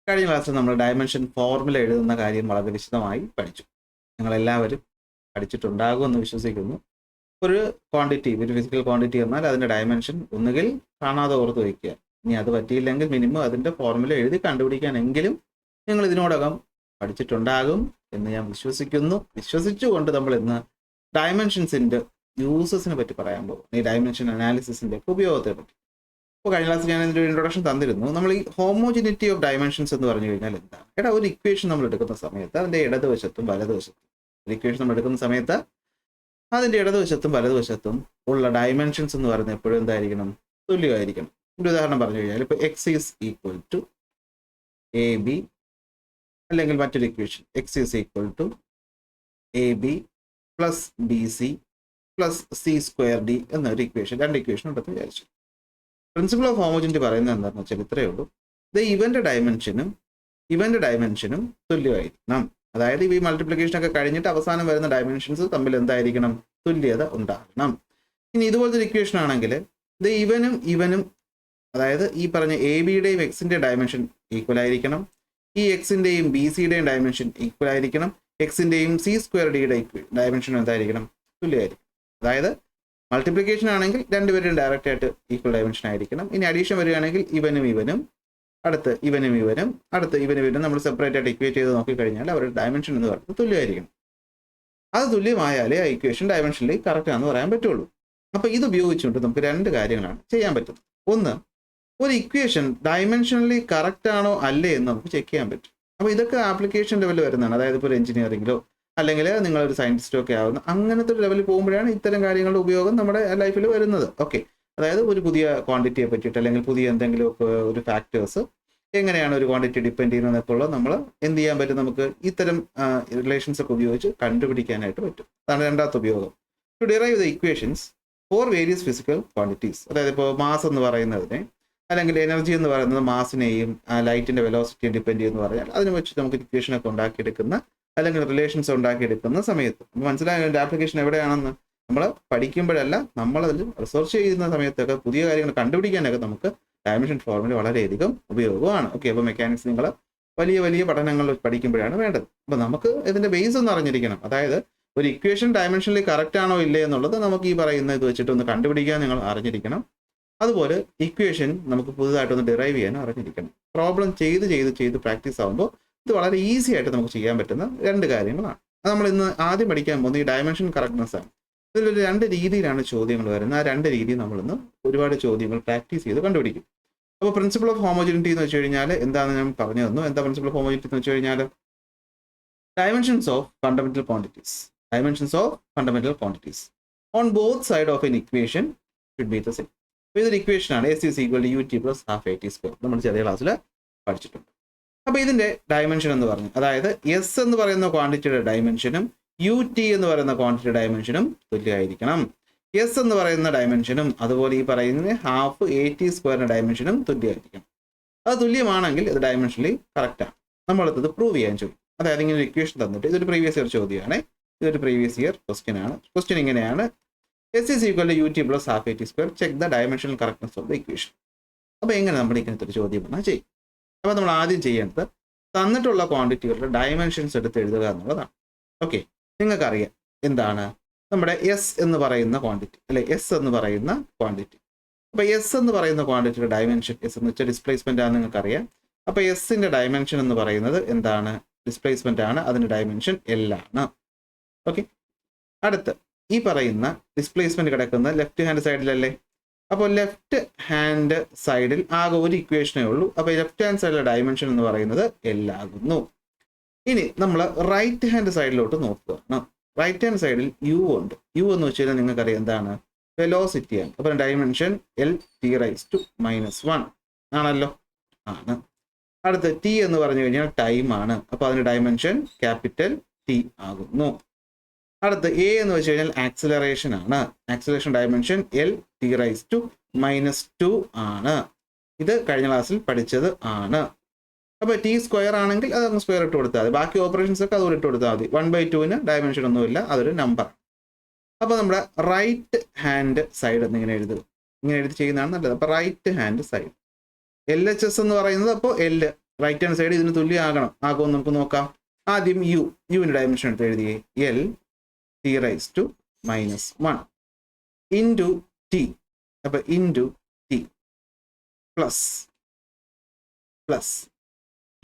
കഴിഞ്ഞ ക്ലാസ്സിൽ നമ്മൾ ഡയമെൻഷൻ ഫോർമുല എഴുതുന്ന കാര്യം വളരെ വിശദമായി പഠിച്ചു. നിങ്ങളെല്ലാവരും പഠിച്ചിട്ടുണ്ടാകുമെന്ന് വിശ്വസിക്കുന്നു. ഒരു ക്വാണ്ടിറ്റി, ഒരു ഫിസിക്കൽ ക്വാണ്ടിറ്റി എന്നാൽ അതിൻ്റെ ഡയമെൻഷൻ ഒന്നുകിൽ കാണാതെ ഓർത്ത് വയ്ക്കുക. ഇനി അത് പറ്റിയില്ലെങ്കിൽ മിനിമം അതിൻ്റെ ഫോർമുല എഴുതി കണ്ടുപിടിക്കാനെങ്കിലും നിങ്ങൾ ഇതിനോടകം പഠിച്ചിട്ടുണ്ടാകും എന്ന് ഞാൻ വിശ്വസിച്ചുകൊണ്ട് നമ്മൾ ഇന്ന് ഡയമെൻഷൻസിൻ്റെ യൂസസിനെ പറ്റി പറയാൻ പോകും. ഈ ഡയമെൻഷൻ അനാലിസിസിൻ്റെ ഉപയോഗത്തെ പറ്റി. അപ്പോൾ കഴിഞ്ഞ ക്ലാസ് ഞാൻ ഇതിൻ്റെ ഒരു ഇൻട്രൊഡക്ഷൻ തന്നിരുന്നു. നമ്മൾ ഈ ഹോമോജിനിറ്റി ഓഫ് ഡയമെൻഷൻസ് എന്ന് പറഞ്ഞു കഴിഞ്ഞാൽ എന്താണ്? ഒരു ഇക്വേഷൻ നമ്മൾ എടുക്കുന്ന സമയത്ത് അതിൻ്റെ ഇടതുവശത്തും വലതുവശത്തും, ഒരു ഇക്വേഷൻ നമ്മൾ എടുക്കുന്ന സമയത്ത് അതിൻ്റെ ഇടതുവശത്തും വലതുവശത്തും ഉള്ള ഡയമെൻഷൻസ് എന്ന് പറയുന്നത് എപ്പോഴും എന്തായിരിക്കണം? തുല്യമായിരിക്കണം. ഒരു ഉദാഹരണം പറഞ്ഞു കഴിഞ്ഞാൽ ഇപ്പോൾ X is equal to A B, അല്ലെങ്കിൽ മറ്റൊരു equation X is equal to A B plus B C plus C square D എന്നൊരു ഇക്വേഷൻ, രണ്ട് ഇക്വേഷൻ ഉണ്ടെന്ന് വിചാരിച്ചു. പ്രിൻസിപ്പിൾ ഓഫ് ഹോമോജിനിറ്റി പറയുന്നത് എന്താണെന്ന് വെച്ചാൽ ഇത്രയേ ഉള്ളൂ. ഇത് ഇവന്റെ ഡയമെൻഷനും തുല്യമായിരിക്കണം. അതായത് ഈ മൾട്ടിപ്ലിക്കേഷൻ ഒക്കെ കഴിഞ്ഞിട്ട് അവസാനം വരുന്ന ഡയമെൻഷൻസ് തമ്മിൽ എന്തായിരിക്കണം? തുല്യത ഉണ്ടാകണം. ഇനി ഇതുപോലത്തെ ഒരു ഇക്വേഷൻ ആണെങ്കിൽ ഇത് ഇവനും അതായത് ഈ പറഞ്ഞ എ ബിയുടെയും എക്സിന്റെ ഡയമെൻഷൻ ഈക്വൽ ആയിരിക്കണം. ഈ എക്സിന്റെയും ബി സിയുടെയും ഡയമെൻഷൻ ഈക്വൽ ആയിരിക്കണം. എക്സിന്റെയും സി സ്ക്വയർ ഡിയുടെ ഡയമെൻഷൻ എന്തായിരിക്കണം? തുല്യമായിരിക്കും. അതായത് മൾട്ടിപ്ലിക്കേഷൻ ആണെങ്കിൽ രണ്ടുപേരും ഡയറക്റ്റ് ആയിട്ട് ഈക്വൽ ഡയമെൻഷൻ ആയിരിക്കണം. ഇനി അഡീഷൻ വരികയാണെങ്കിൽ ഇവനും അടുത്ത് ഇവനും നമ്മൾ സെപ്പറേറ്റ് ആയിട്ട് ഇക്വേറ്റ് ചെയ്ത് നോക്കിക്കഴിഞ്ഞാൽ അവരുടെ ഡയമെൻഷൻ എന്ന് പറയുന്നത് തുല്യമായിരിക്കണം. അത് തുല്യമായാലേ ആ ഇക്വേഷൻ ഡയമെൻഷനിൽ കറക്റ്റ് ആണെന്ന് പറയാൻ പറ്റുള്ളൂ. അപ്പോൾ ഇത് ഉപയോഗിച്ചുകൊണ്ട് നമുക്ക് രണ്ട് കാര്യങ്ങളാണ് ചെയ്യാൻ പറ്റുന്നത്. ഒന്ന്, ഒരു ഇക്വേഷൻ ഡയമെൻഷനലി കറക്റ്റ് ആണോ അല്ലേ എന്ന് നമുക്ക് ചെക്ക് ചെയ്യാൻ പറ്റും. അപ്പോൾ ഇതൊക്കെ ആപ്ലിക്കേഷൻ ലെവലിൽ വരുന്നതാണ്. അതായത് ഇപ്പോൾ ഒരു എഞ്ചിനീയറിംഗിലോ അല്ലെങ്കിൽ നിങ്ങളൊരു സയൻറ്റിസ്റ്റോ ഒക്കെ ആവുന്ന അങ്ങനത്തെ ഒരു ലെവലിൽ പോകുമ്പോഴാണ് ഇത്തരം കാര്യങ്ങളുടെ ഉപയോഗം നമ്മുടെ ലൈഫിൽ വരുന്നത്. ഓക്കെ, അതായത് ഒരു പുതിയ ക്വാണ്ടിറ്റിയെ പറ്റിയിട്ട് അല്ലെങ്കിൽ പുതിയ എന്തെങ്കിലുമൊക്കെ ഒരു ഫാക്ടേഴ്സ് എങ്ങനെയാണ് ഒരു ക്വാണ്ടിറ്റി ഡിപ്പെൻഡ് ചെയ്യുന്നതൊക്കെ ഉള്ളത് നമ്മൾ എന്ത് ചെയ്യാൻ പറ്റും? നമുക്ക് ഇത്തരം റിലേഷൻസ് ഒക്കെ ഉപയോഗിച്ച് കണ്ടുപിടിക്കാനായിട്ട് പറ്റും. അതാണ് രണ്ടാമത്തെ ഉപയോഗം. To derive the equations for various physical quantities. അതായത് ഇപ്പോൾ മാസ് എന്ന് പറയുന്നതിനെ അല്ലെങ്കിൽ എനർജി എന്ന് പറയുന്നത് മാസിനെയും ലൈറ്റിന്റെ വെലോസിറ്റിയും ഡിപ്പെൻഡ് ചെയ്യുമെന്ന് പറഞ്ഞാൽ അതിനെ വെച്ച് നമുക്ക് ഇക്വേഷനൊക്കെ ഉണ്ടാക്കിയെടുക്കുന്ന അല്ലെങ്കിൽ റിലേഷൻസ് ഉണ്ടാക്കിയെടുക്കുന്ന സമയത്ത് മനസ്സിലായ ആപ്ലിക്കേഷൻ എവിടെയാണെന്ന് നമ്മൾ പഠിക്കുമ്പോഴല്ല, നമ്മളതിൽ റിസർച്ച് ചെയ്യുന്ന സമയത്തൊക്കെ പുതിയ കാര്യങ്ങൾ കണ്ടുപിടിക്കാനൊക്കെ നമുക്ക് ഡയമെൻഷൻ ഫോർമുല വളരെയധികം ഉപയോഗമാണ്. ഓക്കെ, അപ്പോൾ മെക്കാനിക്സ് നിങ്ങൾ വലിയ പഠനങ്ങൾ പഠിക്കുമ്പോഴാണ് വേണ്ടത്. അപ്പോൾ നമുക്ക് ഇതിന്റെ ബേസ് ഒന്ന് അറിഞ്ഞിരിക്കണം. അതായത് ഒരു ഇക്വേഷൻ ഡയമെൻഷനിൽ കറക്റ്റ് ആണോ ഇല്ലേ എന്നുള്ളത് നമുക്ക് ഈ പറയുന്ന ഇത് വെച്ചിട്ട് ഒന്ന് കണ്ടുപിടിക്കാൻ നിങ്ങൾ അറിഞ്ഞിരിക്കണം. അതുപോലെ ഇക്വേഷൻ നമുക്ക് പുതുതായിട്ടൊന്ന് ഡിറൈവ് ചെയ്യാനും അറിഞ്ഞിരിക്കണം. പ്രോബ്ലം ചെയ്ത് പ്രാക്ടീസ് ആകുമ്പോൾ ഇത് വളരെ ഈസി ആയിട്ട് നമുക്ക് ചെയ്യാൻ പറ്റുന്ന രണ്ട് കാര്യങ്ങളാണ്. അത് നമ്മൾ ഇന്ന് ആദ്യം പഠിക്കാൻ പോകുന്നത് ഈ ഡയമെൻഷൻ കറക്റ്റ്നെസ് ആണ്. ഇതിലൊരു രണ്ട് രീതിയിലാണ് ചോദ്യങ്ങൾ വരുന്നത്. ആ രണ്ട് രീതി നമ്മളിന്ന് ഒരുപാട് ചോദ്യങ്ങൾ പ്രാക്ടീസ് ചെയ്ത് കണ്ടുപിടിക്കും. അപ്പോൾ പ്രിൻസിപ്പിൾ ഓഫ് ഹോമോജിനിറ്റി എന്ന് വെച്ച് കഴിഞ്ഞാൽ എന്താണെന്ന് ഞാൻ പറഞ്ഞു തന്നു. എന്താ പ്രിൻസിപ്പിൾ ഓഫ് ഹോമോജിനിറ്റി എന്ന് വെച്ച് കഴിഞ്ഞാൽ dimensions of fundamental quantities on both side of N equation should be the same. അപ്പോൾ ഇതൊരു ഇക്വേഷൻ ആണ്. S is equal to ut plus half at square. നമ്മൾ ചെറിയ ക്ലാസ്സിൽ പഠിച്ചിട്ടുണ്ട്. അപ്പോൾ ഇതിന്റെ ഡയമെൻഷൻ എന്ന് പറഞ്ഞു, അതായത് എസ് എന്ന് പറയുന്ന ക്വാണ്ടിറ്റിയുടെ ഡയമെൻഷനും ut എന്ന് പറയുന്ന ക്വാണ്ടിറ്റിയുടെ ഡയമെൻഷനും തുല്യമായിരിക്കണം. എസ് എന്ന് പറയുന്ന ഡയമെൻഷനും അതുപോലെ ഈ പറയുന്ന ഹാഫ് AT സ്ക്വയറിന്റെ ഡയമെൻഷനും തുല്യമായിരിക്കണം. അത് തുല്യമാണെങ്കിൽ ഇത് ഡയമെൻഷനലി കറക്റ്റ് ആണ്. നമ്മളത് പ്രൂവ് ചെയ്യാൻ ചോദിക്കും. അതായത് ഇങ്ങനെ ഒരു ഇക്വേഷൻ തന്നിട്ട് ഇതൊരു പ്രീവിയസ് ഇയർ ചോദ്യമാണ്. ഇതൊരു പ്രീവിയസ് ഇയർ ക്വസ്റ്റ്യൻ ആണ്. ക്വസ്റ്റ്യൻ ഇങ്ങനെയാണ്: S is equal to ut plus half at square. Check the dimensional correctness of the equation. അപ്പോൾ എങ്ങനെ നമ്മൾ ഇങ്ങനത്തെ ഒരു ചോദ്യം വന്നാൽ ചെയ്യും? അപ്പോൾ നമ്മൾ ആദ്യം ചെയ്യേണ്ടത് തന്നിട്ടുള്ള ക്വാണ്ടിറ്റികളുടെ ഡയമെൻഷൻസ് എടുത്ത് എഴുതുക എന്നുള്ളതാണ്. ഓക്കെ, നിങ്ങൾക്കറിയാം എന്താണ് നമ്മുടെ എസ് എന്ന് പറയുന്ന ക്വാണ്ടിറ്റി, അല്ലെ? എസ് എന്ന് പറയുന്ന ക്വാണ്ടിറ്റി. അപ്പോൾ എസ് എന്ന് പറയുന്ന ക്വാണ്ടിറ്റിയുടെ ഡയമെൻഷൻ, എസ് എന്ന് വെച്ചാൽ ഡിസ്പ്ലേസ്മെന്റ് ആണ്, നിങ്ങൾക്കറിയാം. അപ്പോൾ എസിന്റെ ഡയമെൻഷൻ എന്ന് പറയുന്നത് എന്താണ്? ഡിസ്പ്ലേസ്മെന്റ് ആണ്. അതിന്റെ ഡയമെൻഷൻ L ആണ്. ഓക്കെ, അടുത്ത് ഈ പറയുന്ന ഡിസ്പ്ലേസ്മെന്റ് കിടക്കുന്ന ലെഫ്റ്റ് ഹാൻഡ് സൈഡിലല്ലേ? അപ്പോൾ ലെഫ്റ്റ് ഹാൻഡ് സൈഡിൽ ആകെ ഒരു ഇക്വേഷനേ ഉള്ളൂ. അപ്പോൾ ലെഫ്റ്റ് ഹാൻഡ് സൈഡിലെ ഡയമെൻഷൻ എന്ന് പറയുന്നത് L ആകുന്നു. ഇനി നമ്മൾ റൈറ്റ് ഹാൻഡ് സൈഡിലോട്ട് നോക്കുകയാണ്. റൈറ്റ് ഹാൻഡ് സൈഡിൽ U ഉണ്ട്. U എന്ന് വെച്ച് കഴിഞ്ഞാൽ നിങ്ങൾക്കറിയാം എന്താണ്? വെലോസിറ്റി ആണ്. അപ്പോൾ ഡയമെൻഷൻ L(t⁻⁻1) ആണല്ലോ? ആണ്. അടുത്ത് T എന്ന് പറഞ്ഞു കഴിഞ്ഞാൽ ടൈം ആണ്. അപ്പോൾ അതിന്റെ ഡയമെൻഷൻ ക്യാപിറ്റൽ T ആകുന്നു. അടുത്ത് A എന്ന് വെച്ച് കഴിഞ്ഞാൽ ആക്സിലറേഷൻ ആണ്. ആക്സിലറേഷൻ ഡയമെൻഷൻ L(t⁻2) ആണ്. ഇത് കഴിഞ്ഞ ക്ലാസ്സിൽ പഠിച്ചത് ആണ്. അപ്പോൾ T സ്ക്വയർ ആണെങ്കിൽ അത് അങ്ങ് സ്ക്വയർ ഇട്ട് കൊടുത്താൽ മതി. ബാക്കി ഓപ്പറേഷൻസ് ഒക്കെ അതുപോലെ ഇട്ട് കൊടുത്താൽ മതി. 1/2 ഡയമെൻഷൻ ഒന്നുമില്ല, അതൊരു നമ്പർ. അപ്പോൾ നമ്മുടെ റൈറ്റ് ഹാൻഡ് സൈഡ് എന്നിങ്ങനെ ഇങ്ങനെ എഴുതി ചെയ്യുന്നതാണ് നല്ലത്. അപ്പോൾ റൈറ്റ് ഹാൻഡ് സൈഡ് LHS എന്ന് പറയുന്നത് അപ്പോൾ L റൈറ്റ് ഹാൻഡ് സൈഡ് ഇതിന് തുല്യമാകണം. ആകുമെന്ന് നമുക്ക് നോക്കാം. ആദ്യം യുവിൻ്റെ ഡയമെൻഷൻ എടുത്ത് എഴുതിയേ. L T raise to -1 into T. അപ്പോൾ ഇൻറ്റു ടി പ്ലസ്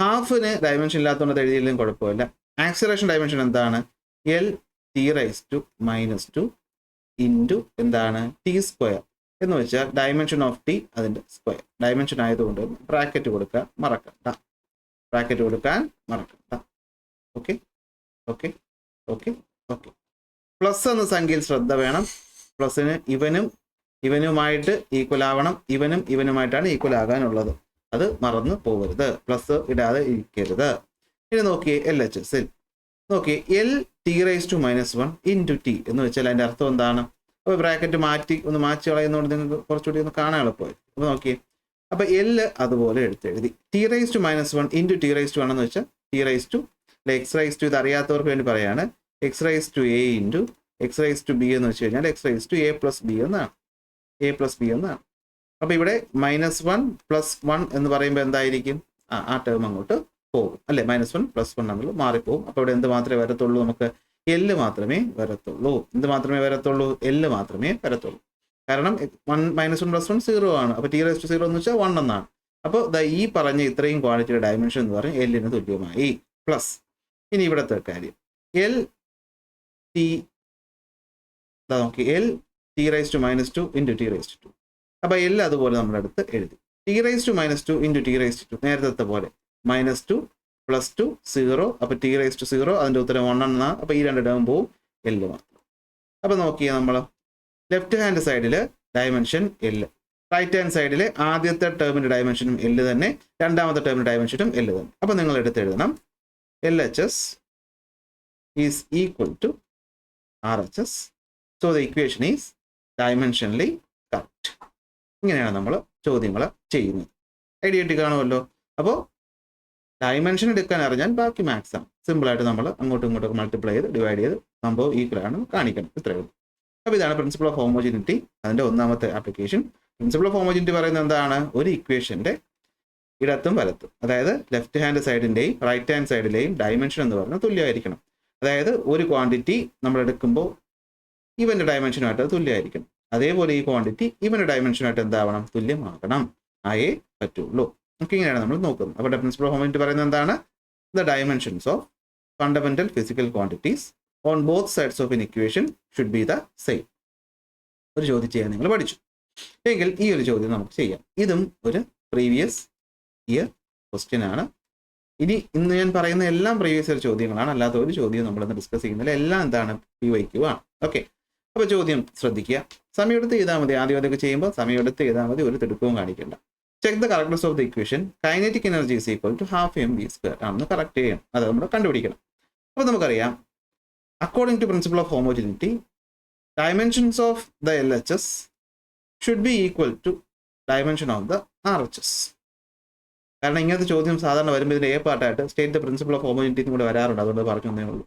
ഹാഫിന് ഡയമെൻഷൻ ഇല്ലാത്തതുകൊണ്ട് എഴുതിയില്ലെങ്കിലും കുഴപ്പമില്ല. ആക്സിലറേഷൻ ഡയമെൻഷൻ എന്താണ്? L T raise to -2 into എന്താണ്? ടി സ്ക്വയർ എന്ന് വെച്ചാൽ ഡയമെൻഷൻ ഓഫ് ടി അതിൻ്റെ സ്ക്വയർ. ഡയമെൻഷൻ ആയതുകൊണ്ട് ബ്രാക്കറ്റ് കൊടുക്കാൻ മറക്കണ്ട. Okay okay okay okay. Plus എന്ന സംഖ്യയിൽ ശ്രദ്ധ വേണം. പ്ലസിന് ഇവനുമായിട്ട് ഈക്വൽ ആവണം. ഇവനുമായിട്ടാണ് ഈക്വൽ ആകാനുള്ളത്. അത് മറന്നു പോകരുത്. പ്ലസ് ഇടാതെ ഇരിക്കരുത്. ഇനി നോക്കിയേ LHSൽ നോക്കിയേ L T raise to -1 into T എന്ന് വെച്ചാൽ അതിൻ്റെ അർത്ഥം എന്താണ്? അപ്പോൾ ബ്രാക്കറ്റ് മാറ്റി കളയുന്നതുകൊണ്ട് നിങ്ങൾക്ക് കുറച്ചുകൂടി ഒന്ന് കാണാൻ എളുപ്പമായി. അപ്പോൾ നോക്കിയേ, അപ്പോൾ എല് അതുപോലെ എഴുതി. T raise to -1 into T raise to ആണെന്ന് വെച്ചാൽ T raise to X raise to, ഇത് അറിയാത്തവർക്ക് വേണ്ടി പറയാണ്, X raise to A into X raise to B എന്ന് വെച്ച് കഴിഞ്ഞാൽ X raise to A plus B എന്നാണ്. അപ്പോൾ ഇവിടെ -1 + 1 എന്ന് പറയുമ്പോൾ എന്തായിരിക്കും? ആ ടേം അങ്ങോട്ട് പോകും അല്ലേ? -1 + 1 നമ്മൾ മാറിപ്പോകും. അപ്പോൾ ഇവിടെ എന്ത് മാത്രമേ വരത്തുള്ളൂ? നമുക്ക് എല് മാത്രമേ വരത്തുള്ളൂ. എല് മാത്രമേ വരത്തുള്ളൂ. കാരണം -1 + 1 0 ആണ്. അപ്പോൾ ടി റൈസ് ടു 0 എന്ന് വെച്ചാൽ 1 എന്നാണ്. അപ്പോൾ ഈ പറഞ്ഞ ഇത്രയും ക്വാണ്ടിറ്റിയുടെ ഡയമെൻഷൻ എന്ന് പറഞ്ഞാൽ എല്ലിന് തുല്യമായി. പ്ലസ് ഇനി ഇവിടുത്തെ കാര്യം L T raise to -2 into T raise to 2. അപ്പോൾ എൽ അതുപോലെ നമ്മളെടുത്ത് എഴുതി. T raise to -2 into T raise to 2 നേരത്തെ പോലെ -2 + 2 0. അപ്പോൾ ടി റൈസ് ടു 0 അതിൻ്റെ ഉത്തരം 1 എന്നാണ്. അപ്പോൾ ഈ രണ്ട് ടേം പോവും, എല്ല് മാത്രം. അപ്പോൾ നോക്കിയാൽ നമ്മൾ ലെഫ്റ്റ് ഹാൻഡ് സൈഡിൽ ഡയമെൻഷൻ എല്ല്, റൈറ്റ് ഹാൻഡ് സൈഡിൽ ആദ്യത്തെ ടേമിൻ്റെ ഡയമെൻഷനും എല്ല് തന്നെ, രണ്ടാമത്തെ ടേമിൻ്റെ ഡയമെൻഷനും എല്ല് തന്നെ. അപ്പോൾ നിങ്ങൾ എടുത്ത് എഴുതണം LHS is equal to RHS. So the equation is dimensionally correct. ഇങ്ങനെയാണ് നമ്മൾ ചോദ്യങ്ങൾ ചെയ്യുന്നത്. ഐഡിയ കാണുമല്ലോ. അപ്പോൾ ഡയമെൻഷൻ എടുക്കാൻ അറിഞ്ഞാൽ ബാക്കി മാത്സ് ആണ്. സിമ്പിളായിട്ട് നമ്മൾ അങ്ങോട്ടും ഇങ്ങോട്ടും മൾട്ടിപ്ലൈ ചെയ്ത് ഡിവൈഡ് ചെയ്ത് സംഭവം ഈക്വൽ ആണ് കാണിക്കണം. ഇത്രയേ ഉള്ളൂ. അപ്പോൾ ഇതാണ് പ്രിൻസിപ്പിൾ ഓഫ് ഹോമോജിനിറ്റി, അതിൻ്റെ ഒന്നാമത്തെ ആപ്ലിക്കേഷൻ. പ്രിൻസിപ്പിൾ ഓഫ് ഹോമോജിനിറ്റി പറയുന്നത് എന്താണ്? ഒരു ഇക്വേഷൻ്റെ ഇടത്തും വലത്തും, അതായത് ലെഫ്റ്റ് ഹാൻഡ് സൈഡിൻ്റെയും റൈറ്റ് ഹാൻഡ് സൈഡിലെയും ഡയമെൻഷൻ എന്ന് പറഞ്ഞാൽ തുല്യമായിരിക്കണം. അതായത് ഒരു ക്വാണ്ടിറ്റി നമ്മൾ എടുക്കുമ്പോൾ ഇവൻ്റെ ഡയമെൻഷനുമായിട്ട് തുല്യമായിരിക്കണം. അതേപോലെ ഈ ക്വാണ്ടിറ്റി ഇവൻ്റെ ഡയമെൻഷനുമായിട്ട് എന്താവണം? തുല്യമാകണം. ആയേ പറ്റുള്ളൂ. നമുക്ക് ഇങ്ങനെയാണ് നമ്മൾ നോക്കുന്നത്. അപ്പോൾ പ്രിൻസിപ്പിൾ ഓഫ് ഹോമോജിനിറ്റി പറയുന്നത് എന്താണ്? The dimensions of fundamental physical quantities on both sides of N equation should be the same. ഒരു ചോദ്യം ചെയ്യാൻ നിങ്ങൾ പഠിച്ചു എങ്കിൽ ഈ ഒരു ചോദ്യം നമുക്ക് ചെയ്യാം. ഇതും ഒരു പ്രീവിയസ് ഇയർ ക്വസ്റ്റ്യൻ ആണ്. ഇന്ന് ഞാൻ പറയുന്ന എല്ലാം പ്രീവിയസ് ഇയർ ചോദ്യങ്ങളാണ്. അല്ലാത്ത ഒരു ചോദ്യം നമ്മളിന്ന് ഡിസ്കസ് ചെയ്യുന്നില്ല. എല്ലാം എന്താണ്? PYQ ആണ്. ഓക്കെ. അപ്പോൾ ചോദ്യം ശ്രദ്ധിക്കുക. സമയമെടുത്ത് ചെയ്താൽ മതി. ആദ്യമൊക്കെ ചെയ്യുമ്പോൾ സമയമെടുത്ത് ചെയ്താൽ മതി. ഒരു തിടുക്കവും കാണിക്കേണ്ട. Check the correctness of the equation kinetic energy is equal to ½ mv² ആണെന്ന് കറക്റ്റ് ചെയ്യണം. അത് നമ്മൾ കണ്ടുപിടിക്കണം. അപ്പോൾ നമുക്കറിയാം, according to principle of homogeneity, dimensions of the LHS should be equal to dimension of the RHS. കാരണം ഇങ്ങനത്തെ ചോദ്യം സാധാരണ വരുമ്പോൾ ഇതിൻ്റെ പാർട്ടായിട്ട് state the principle of homogeneity കൂടെ വരാറുണ്ട്. അതുകൊണ്ട് പറഞ്ഞു തന്നേ ഉള്ളൂ.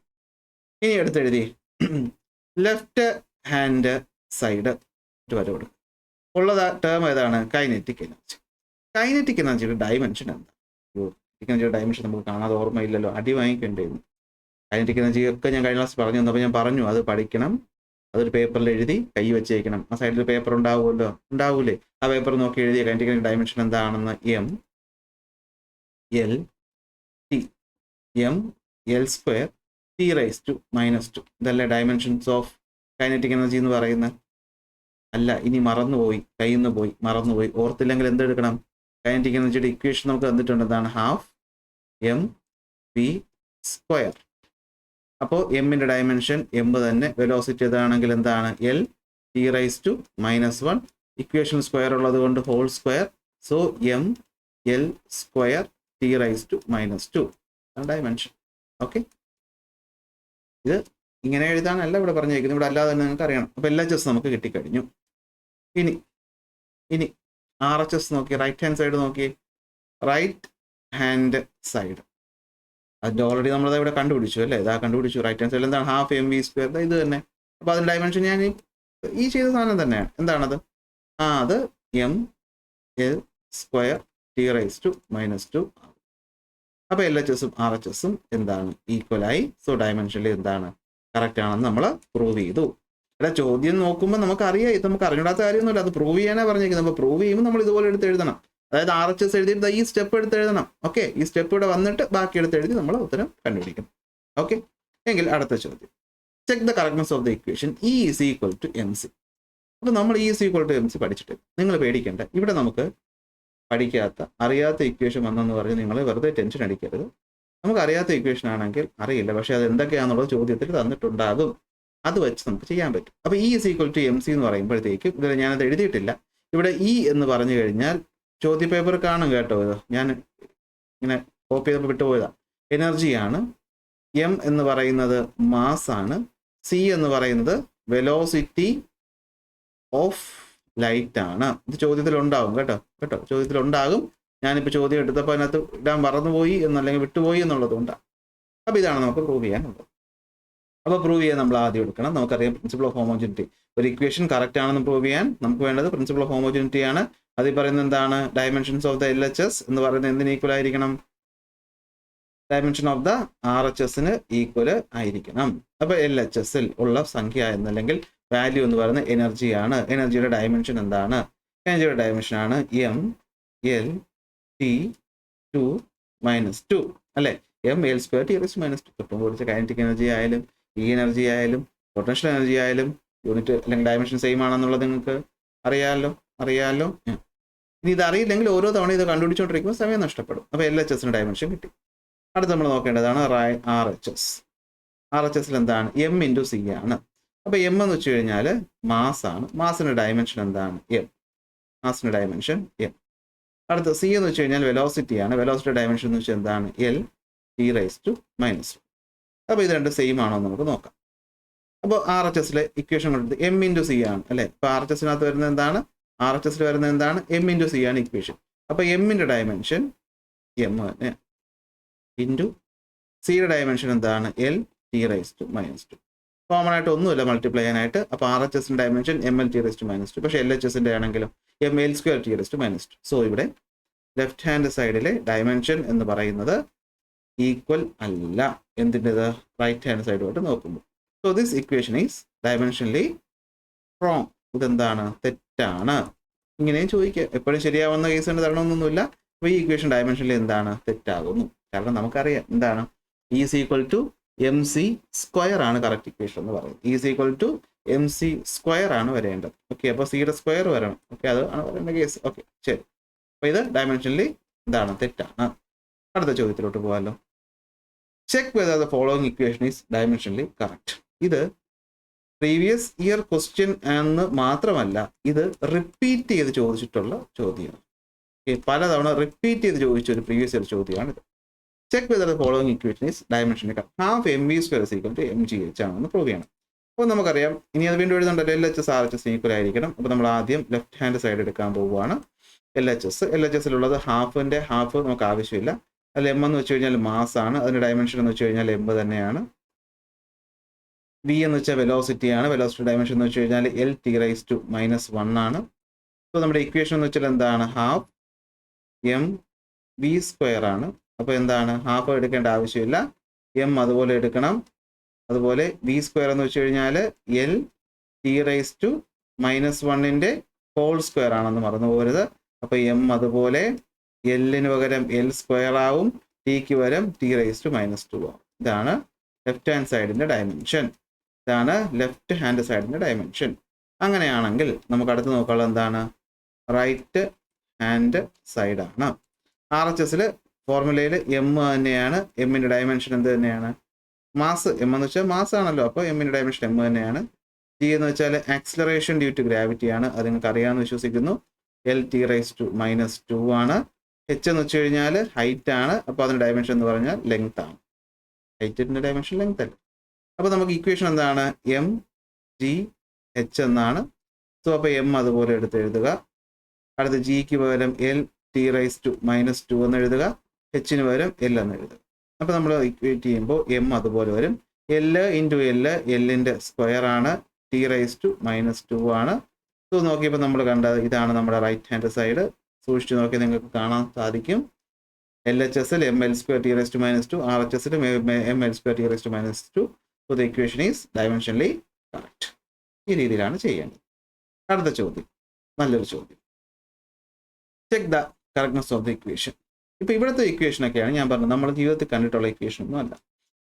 ഇനി എടുത്തെഴുതി ലെഫ്റ്റ് ഹാൻഡ് സൈഡ് വരെ കൊടുക്കും. ഉള്ളത് ടേം ഏതാണ്? Kinetic energy. കൈനറ്റിക് എനർജിയുടെ ഡയമെൻഷൻ എന്താ? കൈനറ്റിക് എനർജിയുടെ ഡയമെൻഷൻ നമുക്ക് കാണാതെ ഓർമ്മയില്ലല്ലോ. അടി വാങ്ങിക്കേണ്ടിയിരുന്നു. കൈനറ്റിക് എനർജി ഒക്കെ ഞാൻ കഴിഞ്ഞ ക്ലാസ് പറഞ്ഞു തന്നപ്പോൾ ഞാൻ പറഞ്ഞു അത് പഠിക്കണം. അതൊരു പേപ്പറിൽ എഴുതി കൈ വെച്ചേക്കണം. ആ സൈഡിൽ പേപ്പർ ഉണ്ടാവുമല്ലോ, ഉണ്ടാവൂലേ? ആ പേപ്പർ നോക്കി എഴുതിയ കൈനറ്റിക് എനർജി ഡയമെൻഷൻ എന്താണെന്ന് mL² T റൈസ് ടു -2. ഇതല്ലേ ഡയമെൻഷൻസ് ഓഫ് കൈനറ്റിക് എനർജി എന്ന് പറയുന്നത്? അല്ല, ഇനി മറന്നുപോയി, കയ്യിൽ നിന്ന് പോയി, മറന്നുപോയി. ഓർത്തില്ലെങ്കിൽ എന്തെടുക്കണം? കൈനറ്റിക് എനർജിയുടെ ഇക്വേഷൻ നമുക്ക് തന്നിട്ടുണ്ട്. എന്താണ്? ½ mv². അപ്പോൾ എമ്മിൻ്റെ ഡയമെൻഷൻ m തന്നെ. വെലോസിറ്റി ഏതാണെങ്കിൽ എന്താണ്? L T raise to -1. Equation square ഉള്ളത് കൊണ്ട് whole square. So mL² T raise to -2 dimension. Okay. ഇത് ഇങ്ങനെ എഴുതാനല്ല ഇവിടെ പറഞ്ഞേക്കുന്നത്. ഇവിടെ അല്ലാതെ തന്നെ നിങ്ങൾക്ക് അറിയണം. അപ്പോൾ LHS നമുക്ക് കിട്ടിക്കഴിഞ്ഞു. ഇനി RHS നോക്കി. റൈറ്റ് ഹാൻഡ് സൈഡ് നോക്കി. റൈറ്റ് ഹാൻഡ് സൈഡ് അതിൻ്റെ ഓൾറെഡി നമ്മളത് ഇവിടെ കണ്ടുപിടിച്ചു അല്ലേ? ഇതാ കണ്ടുപിടിച്ചു. റൈറ്റ് ഹാൻഡ് സൈഡിൽ എന്താണ്? ½ mv². ഇത് തന്നെ. അപ്പോൾ അതിൻ്റെ ഡയമെൻഷൻ ഞാൻ ഈ ചെയ്ത സാധനം തന്നെയാണ്. എന്താണത്? അത് mL² T റൈസ് ടു -2. അപ്പോൾ LHSഉം RHSഉം എന്താണ് ഈക്വലായി. സോ ഡയമെൻഷനിൽ എന്താണ് കറക്റ്റ് ആണെന്ന് നമ്മൾ പ്രൂവ് ചെയ്തു. ഇവിടെ ചോദ്യം നോക്കുമ്പോൾ നമുക്കറിയാം, ഇത് നമുക്ക് അറിഞ്ഞിടാത്ത കാര്യമൊന്നുമില്ല, അത് പ്രൂവ് ചെയ്യാനാണ് പറഞ്ഞിരിക്കുന്നത്. അപ്പോൾ പ്രൂവ് ചെയ്യുമ്പോൾ നമ്മൾ ഇതുപോലെ എടുത്ത് എഴുതണം. അതായത് RHS എഴുതിയിട്ട് ഈ സ്റ്റെപ്പ് എടുത്ത് എഴുതണം. ഓക്കെ, ഈ സ്റ്റെപ്പ് ഇവിടെ വന്നിട്ട് ബാക്കി എടുത്ത് എഴുതി നമ്മൾ ഉത്തരം കണ്ടുപിടിക്കണം. ഓക്കെ, എങ്കിൽ അടുത്ത ചോദ്യം, check the correctness of the equation E is equal to MC. അപ്പോൾ നമ്മൾ E is equal to MC പഠിച്ചിട്ട് നിങ്ങൾ പേടിക്കേണ്ട. ഇവിടെ നമുക്ക് പഠിക്കാത്ത അറിയാത്ത ഇക്വേഷൻ വന്നെന്ന് പറഞ്ഞ് നിങ്ങൾ വെറുതെ ടെൻഷൻ അടിക്കരുത്. നമുക്ക് അറിയാത്ത ഇക്വേഷൻ ആണെങ്കിൽ അറിയില്ല, പക്ഷേ അത് എന്തൊക്കെയാണെന്നുള്ളത് ചോദ്യത്തിൽ തന്നിട്ടുണ്ടാകും. അത് വെച്ച് നമുക്ക് ചെയ്യാൻ പറ്റും. അപ്പോൾ E is equal to MC എന്ന് പറയുമ്പോഴത്തേക്കും ഇതിൽ ഞാനത് എഴുതിയിട്ടില്ല. ഇവിടെ E എന്ന് പറഞ്ഞു കഴിഞ്ഞാൽ ചോദ്യപേപ്പർ കാണും കേട്ടോ, ഇത് ഞാൻ ഇങ്ങനെ കോപ്പി ചെയ്തപ്പോൾ വിട്ടുപോയതാണ്. എനർജിയാണ്. M എന്ന് പറയുന്നത് മാസ് ആണ്. C എന്ന് പറയുന്നത് വെലോസിറ്റി ഓഫ് ലൈറ്റ് ആണ്. ഇത് ചോദ്യത്തിൽ ഉണ്ടാകും കേട്ടോ, ചോദ്യത്തിൽ ഉണ്ടാകും. ഞാനിപ്പോൾ ചോദ്യം എടുത്തപ്പോൾ അതിനകത്ത് ഇടാൻ മറന്നുപോയി എന്നല്ലെങ്കിൽ വിട്ടുപോയി എന്നുള്ളതുകൊണ്ടാണ്. അപ്പോൾ ഇതാണ് നമുക്ക് പ്രൂവ് ചെയ്യാനുള്ളത്. അപ്പോൾ പ്രൂവ് ചെയ്യാൻ നമ്മൾ ആദ്യം എടുക്കണം. നമുക്കറിയാം പ്രിൻസിപ്പിൾ ഓഫ് ഹോമോജനിറ്റി. ഒരു ഇക്വേഷൻ കറക്റ്റ് ആണെന്ന് പ്രൂവ് ചെയ്യാൻ നമുക്ക് വേണ്ടത് പ്രിൻസിപ്പിൾ ഓഫ് ഹോമോജനിറ്റി ആണ്. അതിൽ പറയുന്നത് എന്താണ്? ഡയമെൻഷൻസ് ഓഫ് ദ LHS എന്ന് പറയുന്നത് എന്തിന് ഈക്വൽ ആയിരിക്കണം? ഡയമെൻഷൻ ഓഫ് ദ RHSന് ഈക്വൽ ആയിരിക്കണം. അപ്പോൾ LHSൽ ഉള്ള സംഖ്യ എന്നല്ലെങ്കിൽ വാല്യൂ എന്ന് പറയുന്നത് എനർജിയാണ്. എനർജിയുടെ ഡയമെൻഷൻ എന്താണ്? എനർജിയുടെ ഡയമെൻഷൻ ആണ് mL(T)(2 - 2) അല്ലേ? mL2T(-2). തൊട്ടും കുറിച്ച് കൈനറ്റിക് എനർജി ആയാലും ഈ എനർജി ആയാലും പൊട്ടൻഷ്യൽ എനർജി ആയാലും യൂണിറ്റ് അല്ലെങ്കിൽ ഡയമെൻഷൻ സെയിം ആണെന്നുള്ളത് നിങ്ങൾക്ക് അറിയാമല്ലോ. ഇനി ഇത് അറിയില്ലെങ്കിൽ ഓരോ തവണ ഇത് കണ്ടുപിടിച്ചുകൊണ്ടിരിക്കുമ്പോൾ സമയം നഷ്ടപ്പെടും. അപ്പോൾ LHSന് ഡയമെൻഷൻ കിട്ടി. അടുത്ത് നമ്മൾ നോക്കേണ്ടതാണ് RHS. RHSൽ എന്താണ്? M×C ആണ്. അപ്പോൾ M എന്ന് വെച്ച് കഴിഞ്ഞാൽ മാസ് ആണ്. മാസിന്റെ ഡയമെൻഷൻ എന്താണ്? മാസിന്റെ ഡയമെൻഷൻ M. അടുത്ത C എന്ന് വെച്ച് കഴിഞ്ഞാൽ വെലോസിറ്റി ആണ്. വെലോസിറ്റി ഡയമെൻഷൻ എന്ന് വെച്ചാൽ എന്താണ്? L(T)(-1). അപ്പോൾ ഇത് രണ്ട് സെയിം ആണോ എന്ന് നമുക്ക് നോക്കാം. അപ്പോൾ RHSലെ ഇക്വേഷൻ കൊടുത്ത് M×C ആണ് അല്ലേ? അപ്പോൾ RHSനകത്ത് വരുന്നത് എന്താണ്? RHSൽ വരുന്നത് എന്താണ്? M×C ആണ് ഇക്വേഷൻ. അപ്പോൾ M-ന്റെ ഡയമെൻഷൻ M തന്നെ ഇൻറ്റു സിയുടെ ഡയമെൻഷൻ എന്താണ്? L(T)(-2). കോമൺ ആയിട്ട് ഒന്നുമില്ല മൾട്ടിപ്ലൈ ചെയ്യാനായിട്ട്. അപ്പോൾ RHSന്റെ ഡയമെൻഷൻ mL(T)(-2). പക്ഷേ LHSന്റെ ആണെങ്കിലും mL2T(-2). സോ ഇവിടെ ലെഫ്റ്റ് ഹാൻഡ് സൈഡിലെ ഡയമെൻഷൻ എന്ന് പറയുന്നത് ഈക്വൽ അല്ല. എന്തിൻ്റെത്? റൈറ്റ് ഹാൻഡ് സൈഡുമായിട്ട് നോക്കുമ്പോൾ. So this equation is dimensionally wrong. ഇതെന്താണ്? തെറ്റാണ്. ഇങ്ങനെയും ചോദിക്കുക. എപ്പോഴും ശരിയാവുന്ന കേസ് കൊണ്ട് തരണമെന്നൊന്നുമില്ല. അപ്പോൾ ഈ ഇക്വേഷൻ ഡയമെൻഷനിൽ എന്താണ്? തെറ്റാകുന്നു. കാരണം നമുക്കറിയാം എന്താണ്? E is equal to MC² ആണ് കറക്റ്റ് ഇക്വേഷൻ എന്ന് പറയുന്നത്. E is equal to MC² ആണ് വരേണ്ടത്. ഓക്കെ, അപ്പോൾ സിയുടെ സ്ക്വയർ വരണം. ഓക്കെ, അത് ആണ് വരേണ്ട കേസ്. ഓക്കെ, ശരി. അപ്പോൾ ഇത് ഡയമെൻഷനലി എന്താണ്? തെറ്റാണ്. അടുത്ത ചോദ്യത്തിലോട്ട് പോകാമല്ലോ. Check whether the following equation is dimensionally correct. ഇത് പ്രീവിയസ് ഇയർ ക്വസ്റ്റ്യൻ എന്ന് മാത്രമല്ല, ഇത് റിപ്പീറ്റ് ചെയ്ത് ചോദിച്ചിട്ടുള്ള ചോദ്യമാണ്. പലതവണ റിപ്പീറ്റ് ചെയ്ത് ചോദിച്ച ഒരു പ്രീവിയസ് ഇയർ ചോദ്യമാണിത്. Check whether the following equation is dimensionally correct. Half mv² = mgh ആണെന്ന് പ്രൂവ് ചെയ്യണം. അപ്പോൾ നമുക്കറിയാം, ഇനി അത് വീണ്ടും എഴുതണ്ടല്ലോ. LHS RHS ഈക്വൽ ആയിരിക്കണം. അപ്പോൾ നമ്മൾ ആദ്യം ലെഫ്റ്റ് ഹാൻഡ് സൈഡ് എടുക്കാൻ പോവുകയാണ്. LHSലുള്ളത് ഹാഫിൻ്റെ ഹാഫ് നമുക്ക് ആവശ്യമില്ല. അതിൽ M എന്ന് വെച്ച് കഴിഞ്ഞാൽ മാസ് ആണ്. അതിൻ്റെ ഡയമെൻഷൻ എന്ന് വെച്ച് കഴിഞ്ഞാൽ M തന്നെയാണ്. V എന്ന് വെച്ചാൽ വെലോസിറ്റി ആണ്. വെലോസിറ്റി ഡയമെൻഷൻ എന്ന് വെച്ച് കഴിഞ്ഞാൽ L(T)(-1) ആണ്. അപ്പോൾ നമ്മുടെ ഇക്വേഷൻ എന്ന് വെച്ചാൽ എന്താണ്? ഹാഫ് mv² ആണ്. അപ്പോൾ എന്താണ്? ഹാഫ് എടുക്കേണ്ട ആവശ്യമില്ല. M അതുപോലെ എടുക്കണം. അതുപോലെ v² എന്ന് വെച്ച് കഴിഞ്ഞാൽ L(T)(-1)ന്റെ ഹോൾ സ്ക്വയർ ആണെന്ന് മറന്നു പോകരുത്. അപ്പോൾ M അതുപോലെ Lന് പകരം L² ആവും, Tക്ക് പകരം T(-2) ആവും. ഇതാണ് ലെഫ്റ്റ് ഹാൻഡ് സൈഡിൻ്റെ ഡയമെൻഷൻ. അങ്ങനെയാണെങ്കിൽ നമുക്ക് അടുത്ത് നോക്കാനുള്ളത് എന്താണ്? റൈറ്റ് ഹാൻഡ് സൈഡാണ്. RHSൽ ഫോർമുലയിൽ M തന്നെയാണ്. M-ന്റെ ഡയമെൻഷൻ എന്ത് തന്നെയാണ്? മാസ്. M എന്ന് വെച്ചാൽ മാസ് ആണല്ലോ. അപ്പോൾ M-ന്റെ ഡയമെൻഷൻ M തന്നെയാണ്. T എന്ന് വെച്ചാൽ ആക്സിലറേഷൻ ഡ്യൂ ടു ഗ്രാവിറ്റി ആണ്. അത് നിങ്ങൾക്ക് അറിയാമെന്ന് വിശ്വസിക്കുന്നു. L(T)(-2) ആണ്. H എന്ന് വെച്ച് കഴിഞ്ഞാൽ ഹൈറ്റ് ആണ്. അപ്പോൾ അതിൻ്റെ ഡയമെൻഷൻ എന്ന് പറഞ്ഞാൽ ലെങ്ത് ആണ്. ഹൈറ്റിൻ്റെ ഡയമെൻഷൻ ലെങ്ത് അല്ല. അപ്പോൾ നമുക്ക് ഇക്വേഷൻ എന്താണ്? mgh എന്നാണ്. സോ അപ്പോൾ M അതുപോലെ എടുത്ത് എഴുതുക. അടുത്ത് Gക്ക് പകരം L(T)(-2) എന്ന് എഴുതുക. Hന് പകരം L എന്ന് എഴുതുക. അപ്പോൾ നമ്മൾ ഇക്വേറ്റ് ചെയ്യുമ്പോൾ M അതുപോലെ വരും. L(L)ന്റെ സ്ക്വയർ ആണ്. T(-2) ആണ്. സോ നോക്കിയപ്പോൾ നമ്മൾ കണ്ടത് ഇതാണ് നമ്മുടെ റൈറ്റ് ഹാൻഡ് സൈഡ്. സൂക്ഷിച്ച് നോക്കി നിങ്ങൾക്ക് കാണാൻ സാധിക്കും. LHS ൽ ml square t raised to minus 2, RHS ലും ml square t raised to minus 2. So the equation is dimensionally correct. ഈ രീതിയിലാണ് ചെയ്യേണ്ടത്. അടുത്ത ചോദ്യം, നല്ലൊരു ചോദ്യം. Check the correctness of the equation. ഇപ്പോൾ ഇവിടുത്തെ ഇക്വേഷനൊക്കെയാണ് ഞാൻ പറഞ്ഞത്, നമ്മൾ ജീവിതത്തിൽ കണ്ടിട്ടുള്ള ഇക്വേഷൻ ഒന്നും അല്ല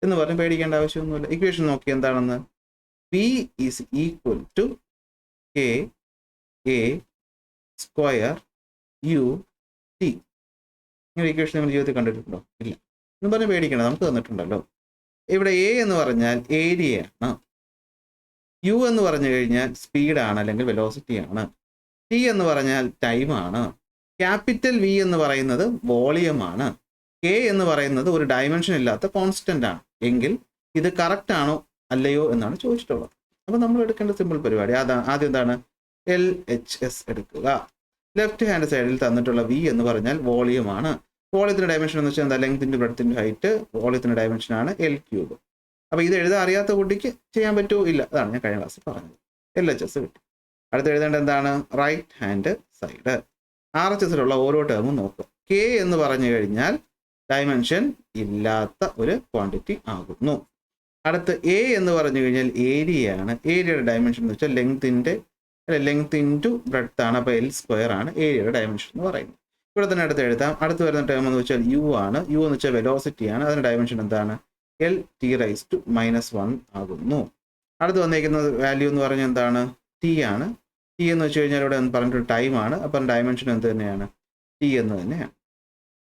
എന്ന് പറഞ്ഞ് പേടിക്കേണ്ട ആവശ്യമൊന്നുമില്ല. ഇക്വേഷൻ നോക്കി എന്താണെന്ന്, P is equal to K A square U T. ഇങ്ങനെ ഇക്വേഷൻ നമ്മൾ ജീവിതത്തിൽ കണ്ടിട്ടുണ്ടോ? ഇല്ല എന്ന് പറഞ്ഞ് പേടിക്കണം, നമുക്ക് തന്നിട്ടുണ്ടല്ലോ. ഇവിടെ എ എന്ന് പറഞ്ഞാൽ ഏരിയയാണ്, യു എന്ന് പറഞ്ഞു കഴിഞ്ഞാൽ സ്പീഡാണ് അല്ലെങ്കിൽ വെലോസിറ്റിയാണ്, ടി എന്ന് പറഞ്ഞാൽ ടൈമാണ്, ക്യാപിറ്റൽ വി എന്ന് പറയുന്നത് വോളിയമാണ്, കെ എന്ന് പറയുന്നത് ഒരു ഡയമെൻഷൻ ഇല്ലാത്ത കോൺസ്റ്റന്റ് ആണ്. എങ്കിൽ ഇത് കറക്റ്റ് ആണോ അല്ലയോ എന്നാണ് ചോദിച്ചിട്ടുള്ളത്. അപ്പോൾ നമ്മൾ എടുക്കേണ്ട സിമ്പിൾ പരിപാടി ആദ്യം എന്താണ്, LHS എടുക്കുക. ലെഫ്റ്റ് ഹാൻഡ് സൈഡിൽ തന്നിട്ടുള്ള വി എന്ന് പറഞ്ഞാൽ വോളിയമാണ്. വോളിയത്തിൻ്റെ ഡയമെൻഷൻ എന്ന് വെച്ചാൽ എന്താ, ലെങ്തിൻ്റെ ബ്രെഡ്ത്തിൻ്റെ ഹൈറ്റ്, വോളിയത്തിൻ്റെ ഡയമെൻഷനാണ് L3. അപ്പോൾ ഇത് എഴുതാൻ അറിയാത്ത കുട്ടിക്ക് ചെയ്യാൻ പറ്റുമോ? ഇല്ല. അതാണ് ഞാൻ കഴിഞ്ഞ ക്ലാസ്സിൽ പറഞ്ഞത്. LHS കിട്ടി. അടുത്ത് എഴുതേണ്ടത് എന്താണ്, റൈറ്റ് ഹാൻഡ് സൈഡ്. RHSലുള്ള ഓരോ ടേമും നോക്കുക. കെ എന്ന് പറഞ്ഞു കഴിഞ്ഞാൽ ഡയമെൻഷൻ ഇല്ലാത്ത ഒരു ക്വാണ്ടിറ്റി ആകുന്നു. അടുത്ത് എ എന്ന് പറഞ്ഞു കഴിഞ്ഞാൽ ഏരിയയാണ്. ഏരിയയുടെ ഡയമെൻഷൻ എന്ന് വെച്ചാൽ ലെങ്ത് ഇൻറ്റു ബ്രെഡ്ത്ത് ആണ്. അപ്പോൾ L² ആണ് ഏരിയയുടെ ഡയമെൻഷൻ എന്ന് പറയുന്നത്. ഇവിടെ തന്നെ അടുത്ത് എഴുതാം. അടുത്ത് വരുന്ന ടേം എന്ന് വെച്ചാൽ യു ആണ്. യു എന്ന് വെച്ചാൽ വെലോസിറ്റി ആണ്. അതിൻ്റെ ഡയമെൻഷൻ എന്താണ്, L(t⁻⁻1) ആകുന്നു. അടുത്ത് വന്നിരിക്കുന്ന വാല്യൂ എന്ന് പറഞ്ഞാൽ എന്താണ്, ടി ആണ്. ടി എന്ന് വെച്ച് കഴിഞ്ഞാൽ ഇവിടെ പറഞ്ഞിട്ട് ടൈം ആണ്. അപ്പം ഡയമെൻഷൻ എന്ത് തന്നെയാണ്, ടി എന്ന് തന്നെയാണ്.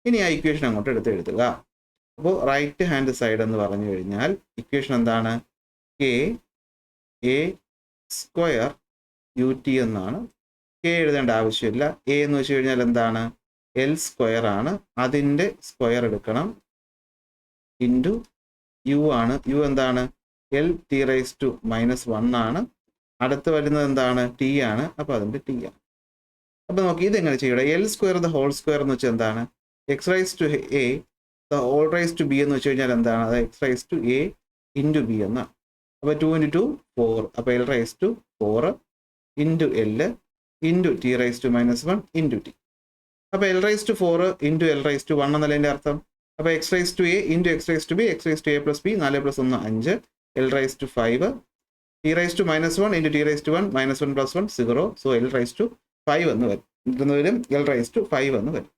ഇനി ആ ഇക്വേഷൻ അങ്ങോട്ട് എടുത്ത് എഴുതുക. അപ്പോൾ റൈറ്റ് ഹാൻഡ് സൈഡ് എന്ന് പറഞ്ഞു കഴിഞ്ഞാൽ ഇക്വേഷൻ എന്താണ്, K A square U T എന്നാണ്. കെ എഴുതേണ്ട ആവശ്യമില്ല. എ എന്ന് വെച്ച് കഴിഞ്ഞാൽ എന്താണ്, L² ആണ്. അതിൻ്റെ സ്ക്വയർ എടുക്കണം, ഇൻറ്റു യു ആണ്. യു എന്താണ്, L(t⁻⁻1) ആണ്. അടുത്ത് വരുന്നത് എന്താണ്, ടി ആണ്. അപ്പോൾ അതിൻ്റെ ടി ആണ്. അപ്പോൾ നോക്കി ഇതെങ്ങനെ ചെയ്യണം, L² ദ ഹോൾ സ്ക്വയർ എന്ന് വെച്ചാൽ എന്താണ്, x⁻a the whole raise to B എന്ന് വെച്ച് കഴിഞ്ഞാൽ എന്താണ്, അത് x⁻a ഇൻറ്റു ബി എന്നാണ്. അപ്പോൾ 2 × 2 4. അപ്പോൾ L⁻4 into L into t⁻⁻1 into T. അപ്പോൾ L⁻4 ഇൻറ്റു L⁻1 എന്നല്ല എൻ്റെ അർത്ഥം. അപ്പോൾ x⁻a into x⁻b, x⁻a + b, 4 + 1 5, L⁻5 t⁻1 into t⁻1 -1 + 1 0. So L⁻5 എന്ന് വരും. L⁻5 എന്ന് വരും.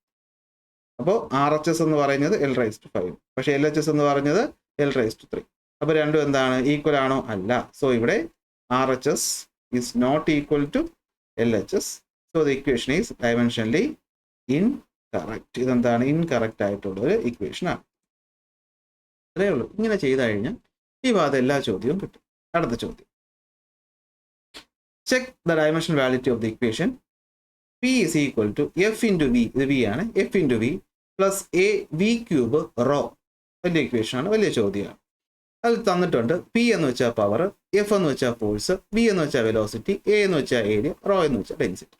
അപ്പോൾ RHS എന്ന് പറയുന്നത് L⁻5, പക്ഷേ LHS എന്ന് പറഞ്ഞത് L⁻3. അപ്പോൾ രണ്ടും എന്താണ്, ഈക്വൽ ആണോ? അല്ല. സോ ഇവിടെ RHS is not equal to LHS. So the equation is dimensionally incorrect. ഇതെന്താണ്, ഇൻകറക്റ്റ് ആയിട്ടുള്ള ഒരു ഇക്വേഷൻ ആണ്. അത്രേ ഉള്ളൂ. ഇങ്ങനെ ചെയ്തു കഴിഞ്ഞാൽ ഈ ഭാഗത്ത് എല്ലാ ചോദ്യവും കിട്ടും. അടുത്ത ചോദ്യം, check the dimension validity of the equation P is equal to F into V. ഇത് V ആണ്. F into V plus a V³ rho. വലിയ ഇക്വേഷൻ ആണ്, വലിയ ചോദ്യമാണ്. അതിൽ തന്നിട്ടുണ്ട് P എന്ന് വെച്ചാൽ പവർ, F എന്ന് വെച്ചാൽ ഫോഴ്സ്, V എന്ന് വെച്ചാൽ വെലോസിറ്റി, A എന്ന് വെച്ചാൽ ഏരിയ, റോ എന്ന് വെച്ചാൽ ഡെൻസിറ്റി.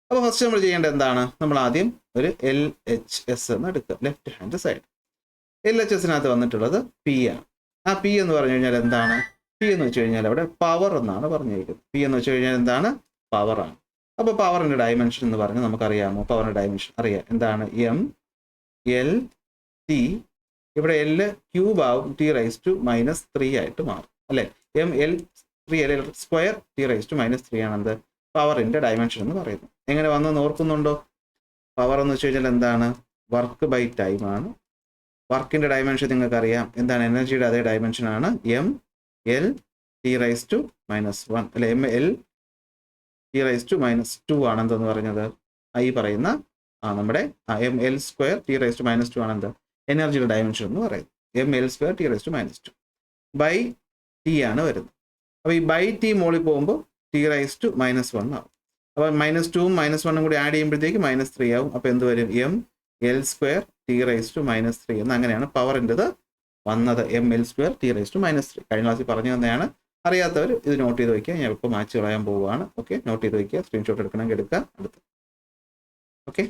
അപ്പോൾ ഫസ്റ്റ് നമ്മൾ ചെയ്യേണ്ടത് എന്താണ്, നമ്മൾ ആദ്യം ഒരു LHS എന്ന് എടുക്കുക, ലെഫ്റ്റ് ഹാൻഡ് സൈഡ്. LHSനകത്ത് വന്നിട്ടുള്ളത് P ആണ്. ആ P എന്ന് പറഞ്ഞു കഴിഞ്ഞാൽ എന്താണ്, P എന്ന് വെച്ച് കഴിഞ്ഞാൽ അവിടെ പവർ എന്നാണ് പറഞ്ഞിരിക്കുന്നത്. P എന്ന് വെച്ച് കഴിഞ്ഞാൽ എന്താണ്, പവറാണ്. അപ്പോൾ പവറിൻ്റെ ഡയമെൻഷൻ എന്ന് പറഞ്ഞാൽ നമുക്കറിയാമോ, പവറിൻ്റെ ഡയമെൻഷൻ അറിയാം. എന്താണ്, M(L)T. ഇവിടെ L³ ആവും, t⁻⁻³ ആയിട്ട് മാറും അല്ലേ. ML3 L² t⁻⁻³ ആണെന്ത്, പവറിൻ്റെ ഡയമെൻഷൻ എന്ന് പറയുന്നത്. എങ്ങനെ വന്നെന്ന് ഓർക്കുന്നുണ്ടോ? പവർ എന്ന് വെച്ച് കഴിഞ്ഞാൽ എന്താണ്, വർക്ക് ബൈ ടൈം ആണ്. വർക്കിൻ്റെ ഡയമെൻഷൻ നിങ്ങൾക്കറിയാം. എന്താണ്, എനർജിയുടെ അതേ ഡയമെൻഷനാണ് ML(t⁻⁻1) അല്ലെ. ML(t⁻⁻2) ആണെന്തെന്ന് പറഞ്ഞത് ഈ പറയുന്ന നമ്മുടെ ML² t⁻⁻2 ആണെന്ത്, എനർജിയുടെ ഡയമെൻഷൻ എന്ന് പറയുന്നത്. ML² t⁻⁻2 ബൈ ടി ആണ് വരുന്നത്. അപ്പോൾ ഈ ബൈ ടി മോളിൽ പോകുമ്പോൾ t⁻⁻1 ആവും. അപ്പോൾ -2ഉം -1ഉം കൂടി ആഡ് ചെയ്യുമ്പോഴത്തേക്ക് -3 ആവും. അപ്പോൾ എന്ത് വരും, ML² t⁻⁻3 എന്ന്. അങ്ങനെയാണ് പവറിൻ്റെത് വന്നത്, ML² t⁻⁻3. കഴിഞ്ഞ ക്ലാസ്സിൽ പറഞ്ഞു തന്നെയാണ്. അറിയാത്തവർ ഇത് നോട്ട് ചെയ്ത് വയ്ക്കുക. ഞാൻ ഇപ്പോൾ മാച്ച് കളയാൻ പോവുകയാണ്. ഓക്കെ, നോട്ട് ചെയ്ത് വയ്ക്കുക. സ്ക്രീൻഷോട്ട് എടുക്കണമെങ്കിൽ എടുക്കുക. അടുത്ത് ഓക്കെ.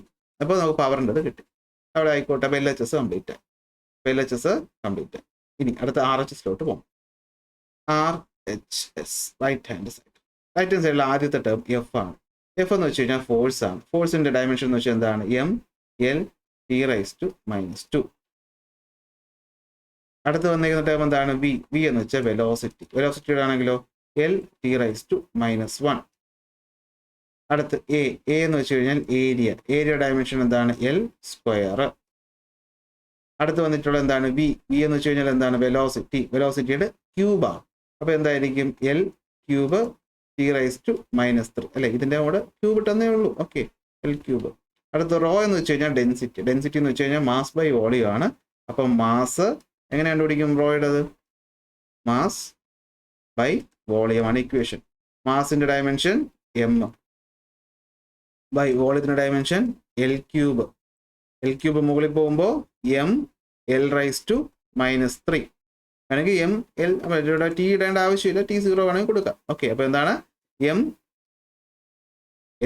അപ്പോൾ നമുക്ക് പവറിൻ്റെത് കിട്ടി. അവിടെ ആയിക്കോട്ടെ. അപ്പോൾ LHS കംപ്ലീറ്റ് ആയി. LHS കംപ്ലീറ്റ് ആയി. ഇനി അടുത്ത RHSലോട്ട് പോകും. RHS right hand side. Right hand സൈഡിൽ ആദ്യത്തെ ടേം F ആണ്. F എന്ന് വെച്ച് കഴിഞ്ഞാൽ ഫോഴ്സ് ആണ്. ഫോഴ്സിൻ്റെ ഡയമെൻഷൻ എന്ന് വെച്ചാൽ എന്താണ്, ML T raise to minus 2. അടുത്ത് വന്നിരിക്കുന്ന ടേം എന്താണ്? വി. വി എന്ന് വെച്ചാൽ വെലോസിറ്റി. വെലോസിറ്റിയുടെ ആണെങ്കിലോ L T raise to minus 1. അടുത്ത് എ. എ എന്ന് വെച്ച് കഴിഞ്ഞാൽ ഏരിയ. ഏരിയ ഡയമെൻഷൻ എന്താണ്? L square. അടുത്ത് വന്നിട്ടുള്ള എന്താണ്? വി. വി എന്ന് വെച്ച് കഴിഞ്ഞാൽ എന്താണ്? വെലോസിറ്റി. വെലോസിറ്റിയുടെ ക്യൂബാണ്. അപ്പോൾ എന്തായിരിക്കും? L cube T raise to minus 3 അല്ലേ? ഇതിൻ്റെ കൂടെ ക്യൂബ് ഇട്ടെന്നേ ഉള്ളൂ. Okay, L cube. അടുത്ത് റോ എന്ന് വെച്ച് കഴിഞ്ഞാൽ ഡെൻസിറ്റി. ഡെൻസിറ്റി എന്ന് വെച്ച് കഴിഞ്ഞാൽ മാസ് ബൈ വോളിയം ആണ്. അപ്പം മാസ് എങ്ങനെ കണ്ടുപിടിക്കും? റോയുടേത് മാസ് ബൈ വോളിയം ആണ് ഇക്വേഷൻ. മാസിന്റെ ഡയമെൻഷൻ എം ബൈ വോളിയത്തിന്റെ dimension L cube. L cube മുകളിൽ പോകുമ്പോൾ M L raise to minus 3 ആണെങ്കിൽ എം എൽ ടി ഇടേണ്ട ആവശ്യമില്ല, ടി 0 വേണമെങ്കിൽ കൊടുക്കാം. ഓക്കെ, അപ്പോൾ എന്താണ്? M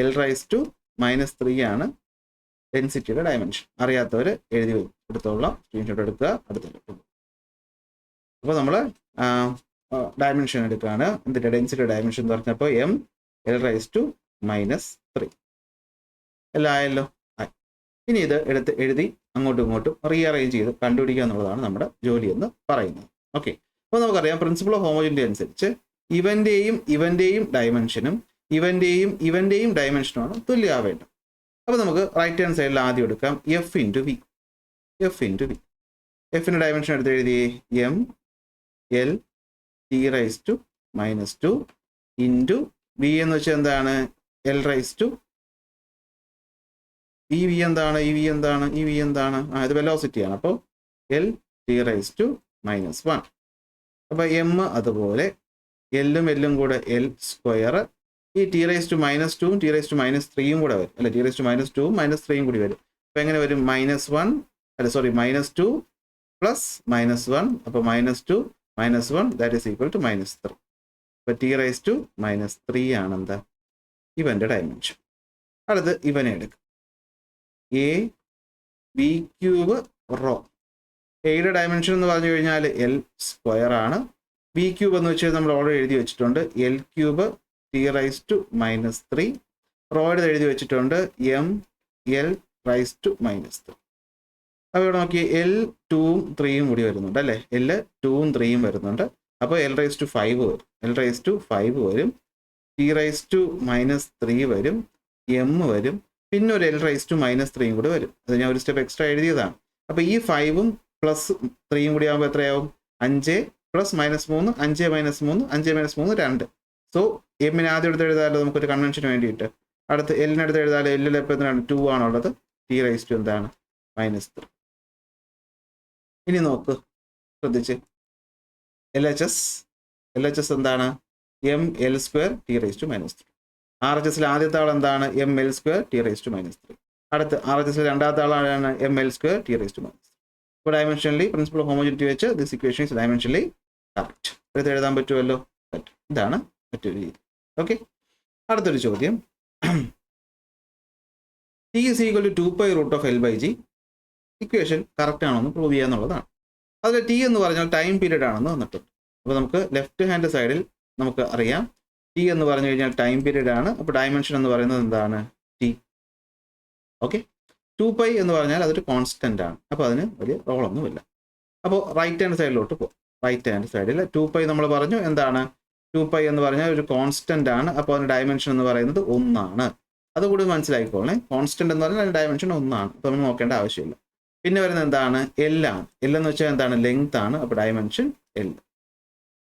L raise to minus 3 ആണ് ഡെൻസിറ്റിയുടെ ഡയമെൻഷൻ. അറിയാത്തവർ എഴുതി എടുത്തോളാം, സ്ക്രീൻഷോട്ട് എടുക്കുക, അടുത്ത. അപ്പോൾ നമ്മൾ ഡയമെൻഷൻ എടുക്കുകയാണ്. എന്തിൻ്റെ? ഡെൻസിറ്റി ഡയമെൻഷൻ എന്ന് പറഞ്ഞപ്പോൾ M L raise to minus 3 എല്ലാം ആയല്ലോ. ആയി. ഇനി ഇത് എടുത്ത് എഴുതി അങ്ങോട്ടും ഇങ്ങോട്ടും റീഅറേഞ്ച് ചെയ്ത് കണ്ടുപിടിക്കുക എന്നുള്ളതാണ് നമ്മുടെ ജോലി എന്ന് പറയുന്നത്. ഓക്കെ, അപ്പോൾ നമുക്കറിയാം പ്രിൻസിപ്പിൾ ഓഫ് ഹോമോജിനിറ്റി അനുസരിച്ച് ഇവന്റെയും ഡയമെൻഷനും ഇവന്റെയും ഡയമെൻഷനുമാണ് തുല്യമാവേണ്ടത്. അപ്പോൾ നമുക്ക് റൈറ്റ് ഹാൻഡ് സൈഡിൽ ആദ്യം എടുക്കാം എഫ് ഇൻറ്റു വി. എഫിൻ്റെ ഡയമെൻഷൻ എടുത്ത് എഴുതിയേ M L T raise to minus 2 into V എന്ന് വെച്ചാൽ എന്താണ്? എൽ റൈസ് ടു ഈ വി എന്താണ്? ഇത് വെലോസിറ്റിയാണ്. അപ്പോൾ L T raise to minus 1. അപ്പോൾ എം അതുപോലെ എല്ലും കൂടെ എൽ സ്ക്വയർ. ഈ T raise to minus 2 T raise to minus 3 കൂടെ വരും അല്ലെ? T raise to minus 2 minus 3 കൂടി വരും. അപ്പോൾ എങ്ങനെ വരും? Minus 2 plus minus 1. അപ്പോൾ -2 - 1 ദാറ്റ് ഈസ് ഈക്വൽ ടു -3. അപ്പോൾ ടി റൈസ് ടു മൈനസ് 3 ആണ് എന്താ? ഇവന്റെ ഡയമെൻഷൻ. അടുത്ത് ഇവനെ എടുക്കും. A B cube rho. എയുടെ ഡയമെൻഷൻ എന്ന് പറഞ്ഞു കഴിഞ്ഞാൽ എൽ സ്ക്വയർ ആണ്. ബി ക്യൂബ് എന്ന് വെച്ചാൽ നമ്മൾ ഓൾറെഡി എഴുതി വെച്ചിട്ടുണ്ട് L cube T raise to minus 3. റോയുടെ എഴുതി വെച്ചിട്ടുണ്ട് M L raise to minus 3. അപ്പോൾ ഇവിടെ നോക്കി എൽ 2ഉം 3ഉം കൂടി വരുന്നുണ്ട് അല്ലേ? എൽ 2ഉം 3ഉം വരുന്നുണ്ട്. അപ്പോൾ എൽ റൈസ് ടു 5 വരും. ടി റൈസ് ടു മൈനസ് 3 വരും. എം വരും. പിന്നെ ഒരു എൽ റൈസ് ടു മൈനസ് 3ഉം കൂടി വരും. അത് ഞാൻ ഒരു സ്റ്റെപ്പ് എക്സ്ട്രാ എഴുതിയതാണ്. അപ്പോൾ ഈ 5ഉം പ്ലസ് 3ഉം കൂടി ആകുമ്പോൾ എത്രയാവും? 5 പ്ലസ് -3 5 -3 5 -3 2. സോ എമ്മിന് ആദ്യം എടുത്ത് എഴുതാമല്ലോ നമുക്കൊരു കൺവെൻഷന് വേണ്ടിയിട്ട്. അടുത്ത് എല്ലിനടുത്ത് എഴുതാമല്ലോ. എല്ലിൽ എപ്പോൾ എന്താണ്? 2 ആണുള്ളത്. ടി റൈസ് ടു എന്താണ്? -3. ഇനി നോക്ക്, ശ്രദ്ധിച്ച്. എൽ എച്ച് എസ് എന്താണ്? M L square T raise to -3. R H എസിൽ ആദ്യത്തെ ആൾ എന്താണ്? M L square T raise to -3. അടുത്ത് ആർ എച്ച് എസിൽ രണ്ടാമത്തെ ആളാണ് M L square T raise to -3. ഇപ്പോൾ ഡയമെൻഷനലി പ്രിൻസിപ്പിൾ ഓഫ് ഹോമോജിനിറ്റി വെച്ച് this equation is dimensionally correct. എടുത്ത് എഴുതാൻ പറ്റുമല്ലോ? പറ്റും. ഇതാണ് മറ്റൊരു രീതി. ഓക്കെ, അടുത്തൊരു ചോദ്യം. T is equal to 2π√L/g. Equation correct ആണോ എന്ന് പ്രൂവ് ചെയ്യുക എന്നുള്ളതാണ്. അതിൽ ടി എന്ന് പറഞ്ഞാൽ ടൈം പീരീഡ് ആണെന്ന് വന്നിട്ടുണ്ട്. അപ്പോൾ നമുക്ക് ലെഫ്റ്റ് ഹാൻഡ് സൈഡിൽ നമുക്ക് അറിയാം ടി എന്ന് പറഞ്ഞു കഴിഞ്ഞാൽ ടൈം പീരീഡ് ആണ്. അപ്പോൾ ഡയമെൻഷൻ എന്ന് പറയുന്നത് എന്താണ്? ടി. ഓക്കെ, 2π എന്ന് പറഞ്ഞാൽ അതൊരു കോൺസ്റ്റന്റ് ആണ്. അപ്പോൾ അതിന് വലിയ റോളൊന്നുമില്ല. അപ്പോൾ റൈറ്റ് ഹാൻഡ് സൈഡിലോട്ട് പോകും. റൈറ്റ് ഹാൻഡ് സൈഡിൽ 2π നമ്മൾ പറഞ്ഞു എന്താണ്? 2π എന്ന് പറഞ്ഞാൽ ഒരു കോൺസ്റ്റന്റ് ആണ്. അപ്പോൾ അതിന് ഡയമെൻഷൻ എന്ന് പറയുന്നത് 1 ആണ്. അതുകൂടി മനസ്സിലാക്കിക്കോളേ. കോൺസ്റ്റന്റ് എന്ന് പറഞ്ഞാൽ അതിന് ഡയമെൻഷൻ 1 ആണ്. അപ്പോൾ നമ്മൾ നോക്കേണ്ട ആവശ്യമില്ല. പിന്നെ വരുന്നത് എന്താണ്? എൽ ആണ്. എൽ എന്ന് വെച്ചാൽ എന്താണ്? ലെങ്ത് ആണ്. അപ്പോൾ ഡയമെൻഷൻ എൽ.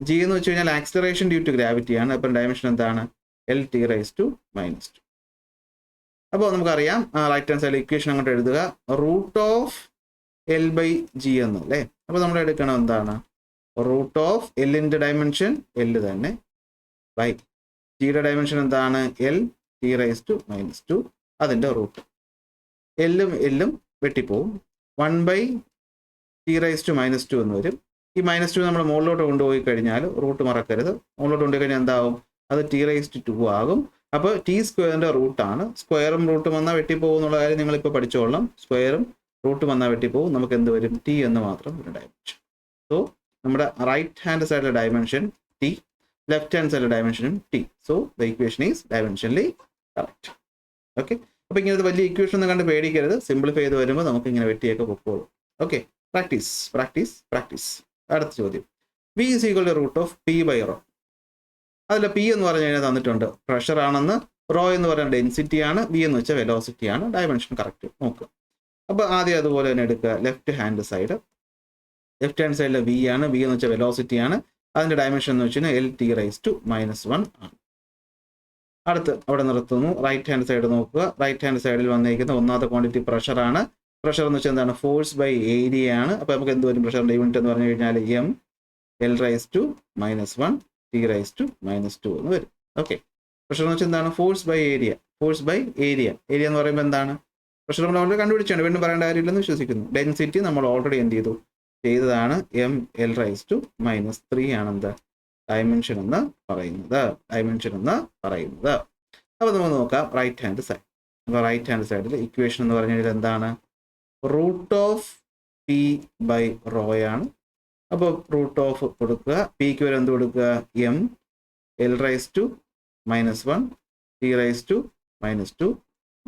ജി എന്ന് വെച്ച് കഴിഞ്ഞാൽ ആക്സിലറേഷൻ ഡ്യൂ ടു ഗ്രാവിറ്റി ആണ്. അപ്പം ഡയമെൻഷൻ എന്താണ്? L T raise to -2. അപ്പോൾ നമുക്കറിയാം റൈറ്റ് ഹാൻഡ് സൈഡിൽ ഇക്വേഷൻ അങ്ങോട്ട് എഴുതുക. √L/g എന്നല്ലേ? അപ്പോൾ നമ്മൾ എടുക്കണം എന്താണ്? √L ഡയമെൻഷൻ എൽ തന്നെ ബൈ ജിയുടെ ഡയമെൻഷൻ എന്താണ്? L T raise to -2. അതിൻ്റെ റൂട്ട്. എല്ലും വെട്ടിപ്പോവും. 1/t റൈസ് ടു -2 എന്ന് വരും. ഈ -2 നമ്മൾ മുകളിലോട്ട് കൊണ്ടുപോയി കഴിഞ്ഞാൽ റൂട്ട് മറക്കരുത്. മുകളിലോട്ട് കൊണ്ടുപോയി കഴിഞ്ഞാൽ എന്താവും? അത് ടി റൈസ് ടു 2 ആകും. അപ്പോൾ ടി സ്ക്വയറിൻ്റെ റൂട്ടാണ്. സ്ക്വയറും റൂട്ടും വന്നാൽ വെട്ടിപ്പോകും എന്നുള്ള കാര്യം നിങ്ങളിപ്പോൾ പഠിച്ചോളാം. സ്ക്വയറും റൂട്ടും വന്നാൽ വെട്ടിപ്പോകും. നമുക്ക് എന്ത് വരും? ടി എന്ന് മാത്രം ഒരു ഡയമെൻഷൻ. സോ നമ്മുടെ റൈറ്റ് ഹാൻഡ് സൈഡിലെ ഡയമെൻഷൻ ടി, ലെഫ്റ്റ് ഹാൻഡ് സൈഡിലെ ഡയമെൻഷനും T. So the equation is dimensionally correct. Okay, അപ്പോൾ ഇങ്ങനത്തെ വലിയ ഇക്വേഷൻ ഒന്നും കണ്ട് പേടിക്കരുത്. സിംപ്ലിഫൈ ചെയ്ത് വരുമ്പോൾ നമുക്ക് ഇങ്ങനെ വെട്ടിയൊക്കെ പൊക്കോളും. Okay, practice practice practice. അടുത്ത ചോദ്യം, V is equal to root of P by rho. അതിൽ P എന്ന് പറഞ്ഞു കഴിഞ്ഞാൽ തന്നിട്ടുണ്ട് പ്രഷർ ആണെന്ന്, റോ എന്ന് പറയുന്നത് ഡെൻസിറ്റി ആണ്, V എന്ന് വെച്ചാൽ വെലോസിറ്റി ആണ്. ഡയമെൻഷൻ കറക്റ്റ് നോക്കുക. അപ്പോൾ ആദ്യം അതുപോലെ തന്നെ എടുക്കുക. ലെഫ്റ്റ് ഹാൻഡ് സൈഡിൽ V ആണ്, V എന്ന് വെച്ചാൽ വെലോസിറ്റി ആണ്. അതിൻ്റെ ഡയമെൻഷൻ എന്ന് വെച്ച് കഴിഞ്ഞാൽ LT⁻⁻1 ആണ്. അടുത്ത് അവിടെ നിർത്തുന്നു. റൈറ്റ് ഹാൻഡ് സൈഡ് നോക്കുക. റൈറ്റ് ഹാൻഡ് സൈഡിൽ വന്നിരിക്കുന്ന ഒന്നാമത്തെ ക്വാണ്ടിറ്റി പ്രഷറാണ്. പ്രഷർ എന്ന് വെച്ചാൽ എന്താണ്? ഫോഴ്സ് ബൈ ഏരിയ ആണ്. അപ്പോൾ നമുക്ക് എന്ത് വരും? പ്രഷറിൻ്റെ യൂണിറ്റ് എന്ന് പറഞ്ഞു കഴിഞ്ഞാൽ M L⁻⁻1 T⁻⁻2 എന്ന് വരും. ഓക്കെ, പ്രഷർ എന്ന് വെച്ചാൽ എന്താണ്? Force by area. Force by area. Area എന്ന് പറയുമ്പോൾ എന്താണ്? പ്രഷർ നമ്മൾ ഓൾറെഡി കണ്ടുപിടിച്ചാണ്, വീണ്ടും പറയേണ്ട കാര്യമില്ലെന്ന് വിശ്വസിക്കുന്നു. ഡെൻസിറ്റി നമ്മൾ ഓൾറെഡി എന്ത് ചെയ്തതാണ്? ML⁻⁻3 ആണെന്ത്? ഡയമെൻഷൻ എന്ന് പറയുന്നത്. അപ്പോൾ നമുക്ക് നോക്കാം റൈറ്റ് ഹാൻഡ് സൈഡ്. അപ്പോൾ റൈറ്റ് ഹാൻഡ് സൈഡിൽ ഇക്വേഷൻ എന്ന് പറഞ്ഞു കഴിഞ്ഞാൽ എന്താണ്? Root of P by rho ആണ്. അപ്പോൾ റൂട്ട് ഓഫ് കൊടുക്കുക. പിക്ക് വരെ എന്ത് കൊടുക്കുക? ML⁻⁻1 T⁻⁻2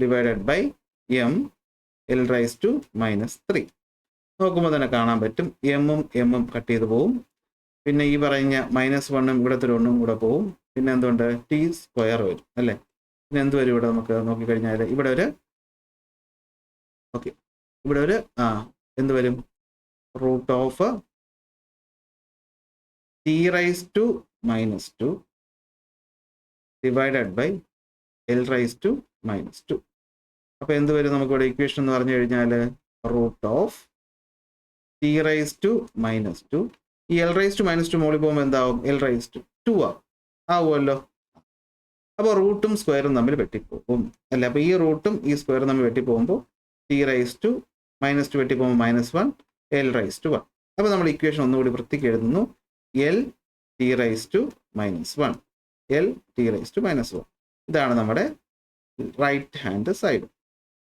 divided by ML⁻⁻3. നോക്കുമ്പോൾ തന്നെ കാണാൻ പറ്റും എമ്മും കട്ട് ചെയ്ത് പോവും. പിന്നെ ഈ പറഞ്ഞ -1ഉം ഇവിടുത്തെ 1ഉം കൂടെ പോവും. പിന്നെ എന്തുകൊണ്ട്? T² വരും അല്ലേ? പിന്നെ എന്ത് വരും ഇവിടെ? നമുക്ക് നോക്കിക്കഴിഞ്ഞാൽ ഇവിടെ ഒരു എന്ത് വരും? Root of T⁻⁻2 divided by L⁻⁻2. അപ്പോൾ എന്ത് വരും നമുക്കിവിടെ? ഇക്വേഷൻ എന്ന് പറഞ്ഞു കഴിഞ്ഞാൽ റൂട്ട് ഓഫ് T⁻⁻2. ഈ L⁻⁻2 മുകളിൽ പോകുമ്പോൾ എന്താവും? L⁻2 ആവുമല്ലോ. അപ്പോൾ റൂട്ടും സ്ക്വയറും തമ്മിൽ വെട്ടിപ്പോകും അല്ലേ? അപ്പോൾ ഈ റൂട്ടും ഈ സ്ക്വയറും തമ്മിൽ വെട്ടിപ്പോകുമ്പോൾ T⁻⁻2 വെട്ടിപ്പോകുമ്പോൾ -1 L⁻1. അപ്പോൾ നമ്മൾ ഇക്വേഷൻ ഒന്നുകൂടി വൃത്തിക്ക് എഴുതുന്നു. LT⁻⁻1 ഇതാണ് നമ്മുടെ right hand side.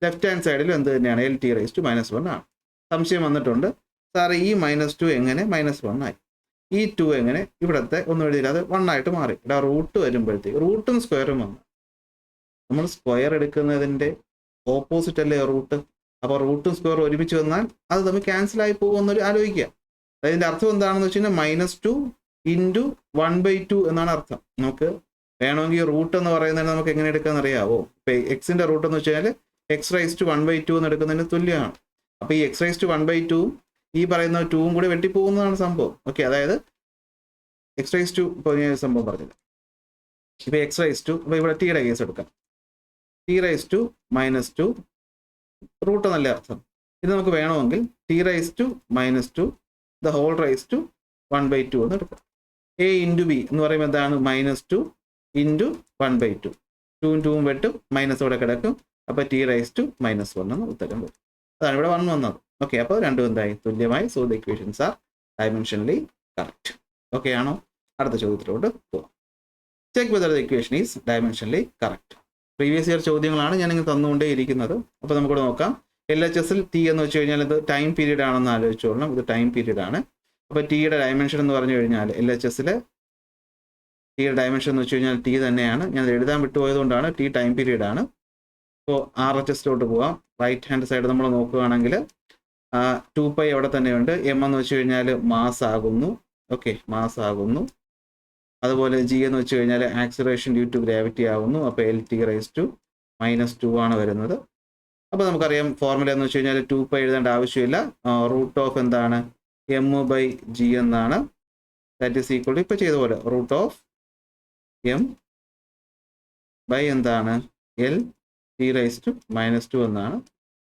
Left hand സൈഡിലും എന്ത് തന്നെയാണ്? LT⁻⁻1 ആണ്. സംശയം വന്നിട്ടുണ്ട്, സാർ ഈ -2 എങ്ങനെ -1 ആയി? ഈ 2 എങ്ങനെ ഇവിടത്തെ ഒന്നും എഴുതിയില്ല, അത് 1 ആയിട്ട് മാറി. ഇവിടെ റൂട്ട് വരുമ്പോഴത്തേക്ക് റൂട്ടും സ്ക്വയറും വന്നു. നമ്മൾ സ്ക്വയർ എടുക്കുന്നതിൻ്റെ ഓപ്പോസിറ്റ് അല്ലേ റൂട്ട്? അപ്പോൾ റൂട്ടും സ്ക്വയറും ഒരുമിച്ച് വന്നാൽ അത് തമ്മിൽ ക്യാൻസൽ ആയി പോകുമെന്നൊരു ആലോചിക്കുക. അതിൻ്റെ അർത്ഥം എന്താണെന്ന് വെച്ച് കഴിഞ്ഞാൽ -2 × 1/2 എന്നാണ് അർത്ഥം. നമുക്ക് വേണമെങ്കിൽ റൂട്ട് എന്ന് പറയുന്നത് നമുക്ക് എങ്ങനെ എടുക്കാമെന്ന് അറിയാവോ? ഇപ്പം എക്സിൻ്റെ റൂട്ട് എന്ന് വെച്ച് കഴിഞ്ഞാൽ x⁻1/2 എന്ന് എടുക്കുന്നതിന് തുല്യമാണ്. അപ്പോൾ ഈ x⁻1/2 ഈ പറയുന്ന 2ഉം കൂടി വെട്ടിപ്പോകുന്നതാണ് സംഭവം. ഓക്കെ, അതായത് x⁻2 ഇപ്പോൾ ഞാൻ സംഭവം പറഞ്ഞില്ല. ഇപ്പോൾ x⁻2 അപ്പോൾ ഇവിടെ Tയുടെ കേസ് എടുക്കാം. T⁻2 റൂട്ട് എന്നല്ലേ അർത്ഥം. ഇത് നമുക്ക് വേണമെങ്കിൽ T⁻2 the whole raised to 1/2 എന്ന് എടുക്കാം. A × B എന്ന് പറയുമ്പോൾ എന്താണ്? -2 × 1/2. 2ഉം 2ഉം വെട്ടും, മൈനസ് ഇവിടെ കിടക്കും. അപ്പോൾ T⁻1 എന്ന് ഉത്തരം വരും. അതാണ് ഇവിടെ 1 വന്നത്. ഓക്കെ, അപ്പോൾ രണ്ടും എന്തായി? തുല്യമായി. So the equations R dimensionally correct. Okay ആണോ? അടുത്ത ചോദ്യത്തിലോട്ട് പോകാം. Check whether the equation is dimensionally correct. Previous year ചോദ്യങ്ങളാണ് ഞാൻ ഇങ്ങനെ തന്നുകൊണ്ടേ ഇരിക്കുന്നത്. അപ്പോൾ നമുക്കിവിടെ നോക്കാം. LHSൽ T എന്ന് വെച്ച് കഴിഞ്ഞാൽ ഇത് ടൈം പീരീഡ് ആണെന്ന് ആലോചിച്ചോളണം. ഇത് ടൈം പീരീഡ് ആണ്. അപ്പോൾ Tയുടെ ഡയമെൻഷൻ എന്ന് പറഞ്ഞു കഴിഞ്ഞാൽ LHSൽ Tയുടെ ഡയമെൻഷൻ എന്ന് വെച്ച് കഴിഞ്ഞാൽ T തന്നെയാണ്. ഞാൻ എഴുതാൻ വിട്ടുപോയതുകൊണ്ടാണ്. T ടൈം പീരീഡ് ആണ്. അപ്പോൾ RHSലോട്ട് പോകാം. റൈറ്റ് ഹാൻഡ് സൈഡ് നമ്മൾ നോക്കുകയാണെങ്കിൽ 2π അവിടെ തന്നെയുണ്ട്. M എന്ന് വെച്ച് കഴിഞ്ഞാൽ മാസ് ആകുന്നു. ഓക്കെ, മാസ് ആകുന്നു. അതുപോലെ G എന്ന് വെച്ച് കഴിഞ്ഞാൽ ആക്സിലറേഷൻ ഡ്യൂ ടു ഗ്രാവിറ്റി ആകുന്നു. അപ്പോൾ LT⁻2 ആണ് വരുന്നത്. അപ്പോൾ നമുക്കറിയാം ഫോർമുല എന്ന് വെച്ച് കഴിഞ്ഞാൽ 2π എഴുതേണ്ട ആവശ്യമില്ല. റൂട്ട് ഓഫ് എന്താണ്? M/G എന്നാണ്. ദാറ്റ് ഈസ് ഈക്വൽ ടു ഇപ്പോൾ ചെയ്ത പോലെ റൂട്ട് ഓഫ് M ബൈ എന്താണ്? LT⁻2 എന്നാണ്.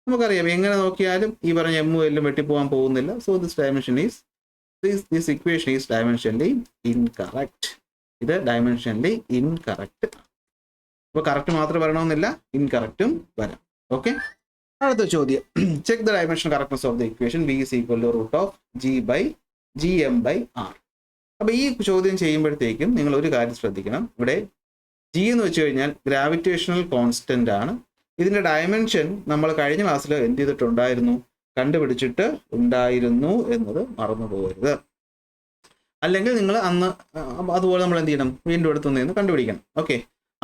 നമുക്കറിയാം എങ്ങനെ നോക്കിയാലും ഈ പറഞ്ഞ M എല്ലാം വെട്ടിപ്പോകാൻ പോകുന്നില്ല. So this equation is dimensionally incorrect. ഇത് ഡയമെൻഷനലി ഇൻകറക്റ്റ്. അപ്പോൾ കറക്റ്റ് മാത്രം വരണമെന്നില്ല, ഇൻകറക്റ്റും വരാം. ഓക്കെ, അടുത്ത ചോദ്യം. Check the dimension correctness of the equation V is equal to root of G/GM/R. അപ്പോൾ ഈ ചോദ്യം ചെയ്യുമ്പോഴത്തേക്കും നിങ്ങൾ ഒരു കാര്യം ശ്രദ്ധിക്കണം. ഇവിടെ G എന്ന് വെച്ച് കഴിഞ്ഞാൽ ഗ്രാവിറ്റേഷണൽ കോൺസ്റ്റന്റ് ആണ്. ഇതിൻ്റെ ഡയമെൻഷൻ നമ്മൾ കഴിഞ്ഞ ക്ലാസ്സിൽ എന്ത് ചെയ്തിട്ടുണ്ടായിരുന്നു? കണ്ടുപിടിച്ചിട്ട് ഉണ്ടായിരുന്നു എന്നത് മറന്നു പോകരുത്. അല്ലെങ്കിൽ നിങ്ങൾ അന്ന് അതുപോലെ നമ്മൾ എന്ത് ചെയ്യണം? വീണ്ടും എടുത്തുനിന്ന് കണ്ടുപിടിക്കണം. ഓക്കെ,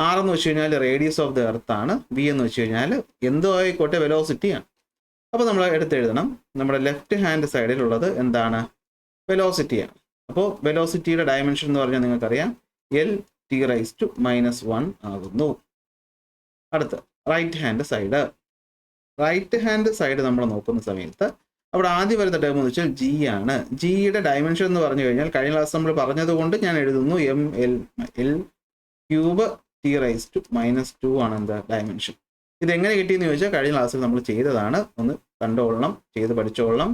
ആർ എന്ന് വെച്ച് കഴിഞ്ഞാൽ റേഡിയസ് ഓഫ് ദ എർത്ത് ആണ്. വി എന്ന് വെച്ച് കഴിഞ്ഞാൽ എന്തോ ആയിക്കോട്ടെ വെലോസിറ്റിയാണ്. അപ്പോൾ നമ്മൾ എടുത്തെഴുതണം, നമ്മുടെ ലെഫ്റ്റ് ഹാൻഡ് സൈഡിലുള്ളത് എന്താണ്? വെലോസിറ്റിയാണ്. അപ്പോൾ വെലോസിറ്റിയുടെ ഡയമെൻഷൻ എന്ന് പറഞ്ഞാൽ നിങ്ങൾക്കറിയാം L(t⁻⁻1) ആകുന്നു. അടുത്ത് right hand side. Right hand side നമ്മൾ നോക്കുന്ന സമയത്ത് അവിടെ ആദ്യം വരുന്ന ടേം എന്ന് വെച്ചാൽ ജി ആണ്. ജിയുടെ ഡയമെൻഷൻ എന്ന് പറഞ്ഞു കഴിഞ്ഞാൽ കഴിഞ്ഞ ക്ലാസ് നമ്മൾ പറഞ്ഞതുകൊണ്ട് ഞാൻ എഴുതുന്നു mL(3t⁻²) ആണ് എന്താ ഡയമെൻഷൻ. ഇതെങ്ങനെ കിട്ടിയെന്ന് ചോദിച്ചാൽ കഴിഞ്ഞ ക്ലാസ്സിൽ നമ്മൾ ചെയ്തതാണ്. ഒന്ന് കണ്ടോളണം, ചെയ്ത് പഠിച്ചോളണം.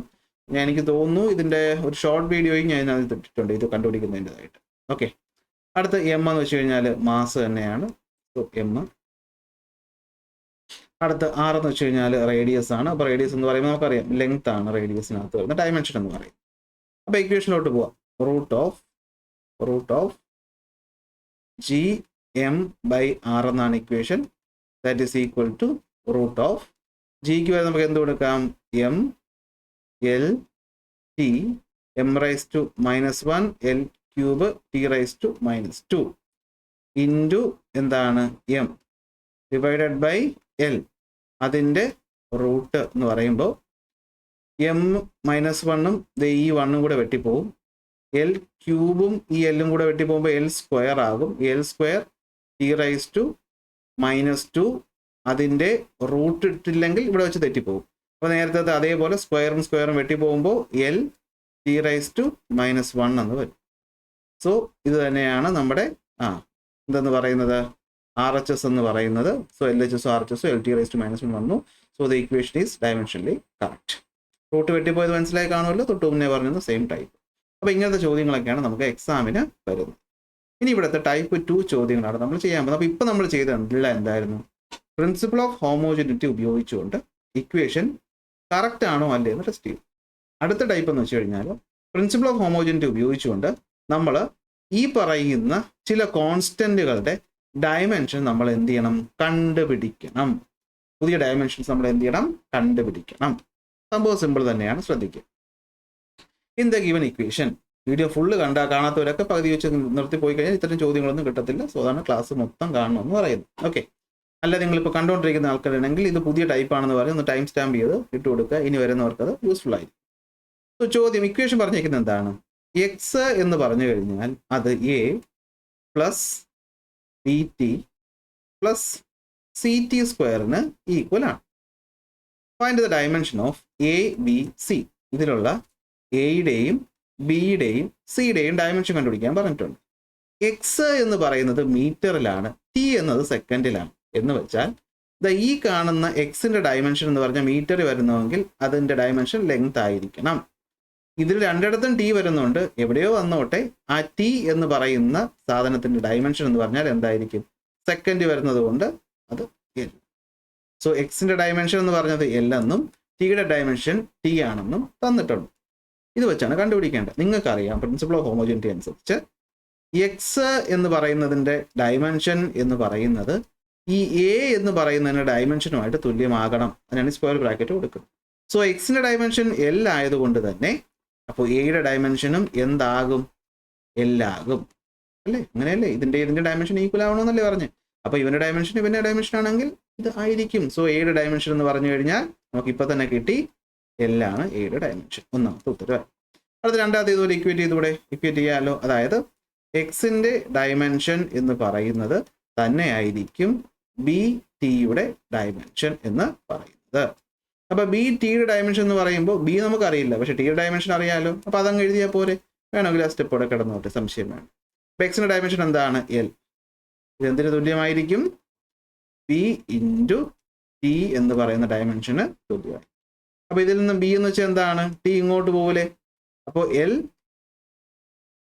എനിക്ക് തോന്നുന്നു ഇതിൻ്റെ ഒരു ഷോർട്ട് വീഡിയോയും ഞാൻ അതിനകത്ത് ഇട്ടിട്ടുണ്ട് ഇത് കണ്ടുപിടിക്കുന്നതിൻ്റെതായിട്ട്. ഓക്കെ, അടുത്ത എം എന്ന് വെച്ച് കഴിഞ്ഞാൽ മാസ് തന്നെയാണ്. എം. അടുത്ത ആർ എന്ന് വെച്ച് കഴിഞ്ഞാൽ റേഡിയസ് ആണ്. അപ്പോൾ റേഡിയസ് എന്ന് പറയുമ്പോൾ നമുക്കറിയാം ലെങ്ത് ആണ് റേഡിയസിനകത്ത് വരുന്ന ഡയമെൻഷൻ എന്ന് പറയും. അപ്പോൾ ഇക്വേഷനിലോട്ട് പോവാം. റൂട്ട് ഓഫ് Gm/r എന്നാണ് equation. That is equal to root of ജിക്ക് വരെ നമുക്ക് എന്ത് കൊടുക്കാം? m(L(t)(m⁻⁻1) L(3t⁻2) ഇൻറ്റു എന്താണ് എം ഡിവൈഡഡ് ബൈ എൽ. അതിൻ്റെ റൂട്ട് എന്ന് പറയുമ്പോൾ m-1ഉം ഈ 1ഉം കൂടെ വെട്ടിപ്പോവും. L³ ഈ എല്ലും കൂടെ വെട്ടിപ്പോകുമ്പോൾ L² ആകും. L²t⁻2 അതിൻ്റെ റൂട്ട് ഇട്ടില്ലെങ്കിൽ ഇവിടെ വെച്ച് തെറ്റിപ്പോകും. അപ്പോൾ നേരത്തെ അതേപോലെ സ്ക്വയറും വെട്ടിപ്പോകുമ്പോൾ L(t⁻⁻1) എന്ന് വരും. സോ ഇത് തന്നെയാണ് നമ്മുടെ എന്തെന്ന് പറയുന്നത് RHS എന്ന് പറയുന്നത്. സോ LHS RHS L(t⁻⁻1) വന്നു. So the equation is dimensionally correct. Root വെട്ടിപ്പോയത് മനസ്സിലായി കാണുമല്ലോ, തൊട്ട് മുന്നേ പറഞ്ഞത് സെയിം ടൈപ്പ്. അപ്പോൾ ഇങ്ങനത്തെ ചോദ്യങ്ങളൊക്കെയാണ് നമുക്ക് എക്സാമിന് വരുന്നത്. ഇനി ഇവിടുത്തെ ടൈപ്പ് 2 ചോദ്യങ്ങളാണ് നമ്മൾ ചെയ്യാൻ പോകുന്നത്. അപ്പോൾ ഇപ്പോൾ നമ്മൾ ചെയ്തതില്ല എന്തായിരുന്നു? പ്രിൻസിപ്പിൾ ഓഫ് ഹോമോജനിറ്റി ഉപയോഗിച്ചുകൊണ്ട് ഇക്വേഷൻ കറക്റ്റ് ആണോ അല്ലേ എന്ന് ടെസ്റ്റ് ചെയ്യും. അടുത്ത ടൈപ്പ് എന്ന് വെച്ച് കഴിഞ്ഞാൽ പ്രിൻസിപ്പിൾ ഓഫ് ഹോമോജനിറ്റി ഉപയോഗിച്ചുകൊണ്ട് നമ്മൾ ഈ പറയുന്ന ചില കോൺസ്റ്റന്റുകളുടെ ഡയമെൻഷൻ നമ്മൾ എന്ത് ചെയ്യണം? കണ്ടുപിടിക്കണം. പുതിയ ഡയമെൻഷൻസ് നമ്മൾ എന്ത് ചെയ്യണം? കണ്ടുപിടിക്കണം. സംഭവം സിമ്പിൾ തന്നെയാണ്, ശ്രദ്ധിക്കുക. In the given equation, video full കാണാത്തവരൊക്കെ പകുതി വെച്ച് നിർത്തി പോയി കഴിഞ്ഞാൽ ഇത്തരം ചോദ്യങ്ങളൊന്നും കിട്ടത്തില്ല. സോ അതാണ് ക്ലാസ് മൊത്തം കാണണമെന്ന് പറയുന്നത്. ഓക്കെ, അല്ല നിങ്ങളിപ്പോൾ കണ്ടുകൊണ്ടിരിക്കുന്ന ആൾക്കാരുണ്ടെങ്കിൽ ഇത് പുതിയ ടൈപ്പ് ആണെന്ന് പറഞ്ഞ് ഒന്ന് ടൈം സ്റ്റാമ്പ് ചെയ്ത് ഇട്ട് കൊടുക്കുക. ഇനി വരുന്നവർക്ക് അത് യൂസ്ഫുൾ ആയിരിക്കും. സോ ചോദ്യം, ഇക്വേഷൻ പറഞ്ഞിരിക്കുന്നത് എന്താണ്? എക്സ് എന്ന് പറഞ്ഞു കഴിഞ്ഞാൽ അത് a plus bt plus ct² equal ആണ്. Find the dimension of ABC. ഇതിലുള്ള എയുടെയും ബിയുടെയും സിയുടെയും ഡയമെൻഷൻ കണ്ടുപിടിക്കാൻ പറഞ്ഞിട്ടുണ്ട്. എക്സ് എന്ന് പറയുന്നത് മീറ്ററിലാണ്, ടി എന്നത് സെക്കൻഡിലാണ്. എന്ന് വെച്ചാൽ ഈ കാണുന്ന എക്സിന്റെ ഡയമെൻഷൻ എന്ന് പറഞ്ഞാൽ മീറ്ററിൽ വരുന്നുവെങ്കിൽ അതിന്റെ ഡയമെൻഷൻ ലെങ്ത് ആയിരിക്കണം. ഇതിൽ രണ്ടിടത്തും ടി വരുന്നുണ്ട്, എവിടെയോ വന്നോട്ടെ. ആ ടി എന്ന് പറയുന്ന സാധനത്തിന്റെ ഡയമെൻഷൻ എന്ന് പറഞ്ഞാൽ എന്തായിരിക്കും? സെക്കൻഡ് വരുന്നത് കൊണ്ട് അത് എൽ. സോ എക്സിന്റെ ഡയമെൻഷൻ എന്ന് പറഞ്ഞത് എൽ എന്നും ടിയുടെ ഡയമെൻഷൻ ടി ആണെന്നും തന്നിട്ടുണ്ട്. ഇത് വെച്ചാണ് കണ്ടുപിടിക്കേണ്ടത്. നിങ്ങൾക്കറിയാം പ്രിൻസിപ്പിൾ ഓഫ് ഹോമോജനിറ്റി അനുസരിച്ച് എക്സ് എന്ന് പറയുന്നതിന്റെ ഡയമെൻഷൻ എന്ന് പറയുന്നത് ഈ എ എന്ന് പറയുന്നതിന്റെ ഡയമെൻഷനുമായിട്ട് തുല്യമാകണം. അതിനാണ് സ്ക്വയർ ബ്രാക്കറ്റ് കൊടുക്കുന്നത്. സോ എക്സിന്റെ ഡയമെൻഷൻ എൽ ആയതുകൊണ്ട് തന്നെ അപ്പോൾ എയുടെ ഡയമെൻഷനും എന്താകും? എൽ ആകും അല്ലേ? അങ്ങനെയല്ലേ? ഇതിന്റെ ഡയമെൻഷൻ ഈക്വൽ ആവണമെന്നല്ലേ പറഞ്ഞ്. അപ്പോൾ ഇവന്റെ ഡയമെൻഷൻ ഇവന്റെ ഡയമെൻഷൻ ആണെങ്കിൽ ഇത് ആയിരിക്കും. സോ എയുടെ ഡയമെൻഷൻ എന്ന് പറഞ്ഞു കഴിഞ്ഞാൽ നമുക്ക് ഇപ്പൊ തന്നെ കിട്ടി, എൽ ആണ് എയുടെ ഡയമെൻഷൻ. ഒന്നാമത്തെ ഉത്തരവ്. അടുത്ത രണ്ടാമത്തെ ഇതുപോലെ ഇക്വേറ്റ് ചെയ്യാമല്ലോ. അതായത് എക്സിന്റെ ഡയമെൻഷൻ എന്ന് പറയുന്നത് തന്നെയായിരിക്കും ബി ടിയുടെ ഡയമെൻഷൻ എന്ന് പറയുന്നത്. അപ്പൊ ബി ടിയുടെ ഡയമെൻഷൻ എന്ന് പറയുമ്പോൾ ബി നമുക്കറിയില്ല, പക്ഷെ ടിയുടെ ഡയമെൻഷൻ അറിയാലോ. അപ്പൊ അതങ്ങ് എഴുതിയാൽ പോരെ? വേണമെങ്കിൽ ആ സ്റ്റെപ്പ് ഇവിടെ കിടന്നോട്ടെ, സംശയം വേണം. അപ്പൊ എക്സിന്റെ ഡയമെൻഷൻ എന്താണ്? എൽ. ഇതെന്തിന് തുല്യമായിരിക്കും? ബി ഇൻറ്റു ടി എന്ന് പറയുന്ന ഡയമെൻഷന് തുല്യമായി. അപ്പൊ ഇതിൽ നിന്ന് ബി എന്ന് വെച്ചാൽ എന്താണ്? ടി ഇങ്ങോട്ട് പോകൂലേ? അപ്പോൾ എൽ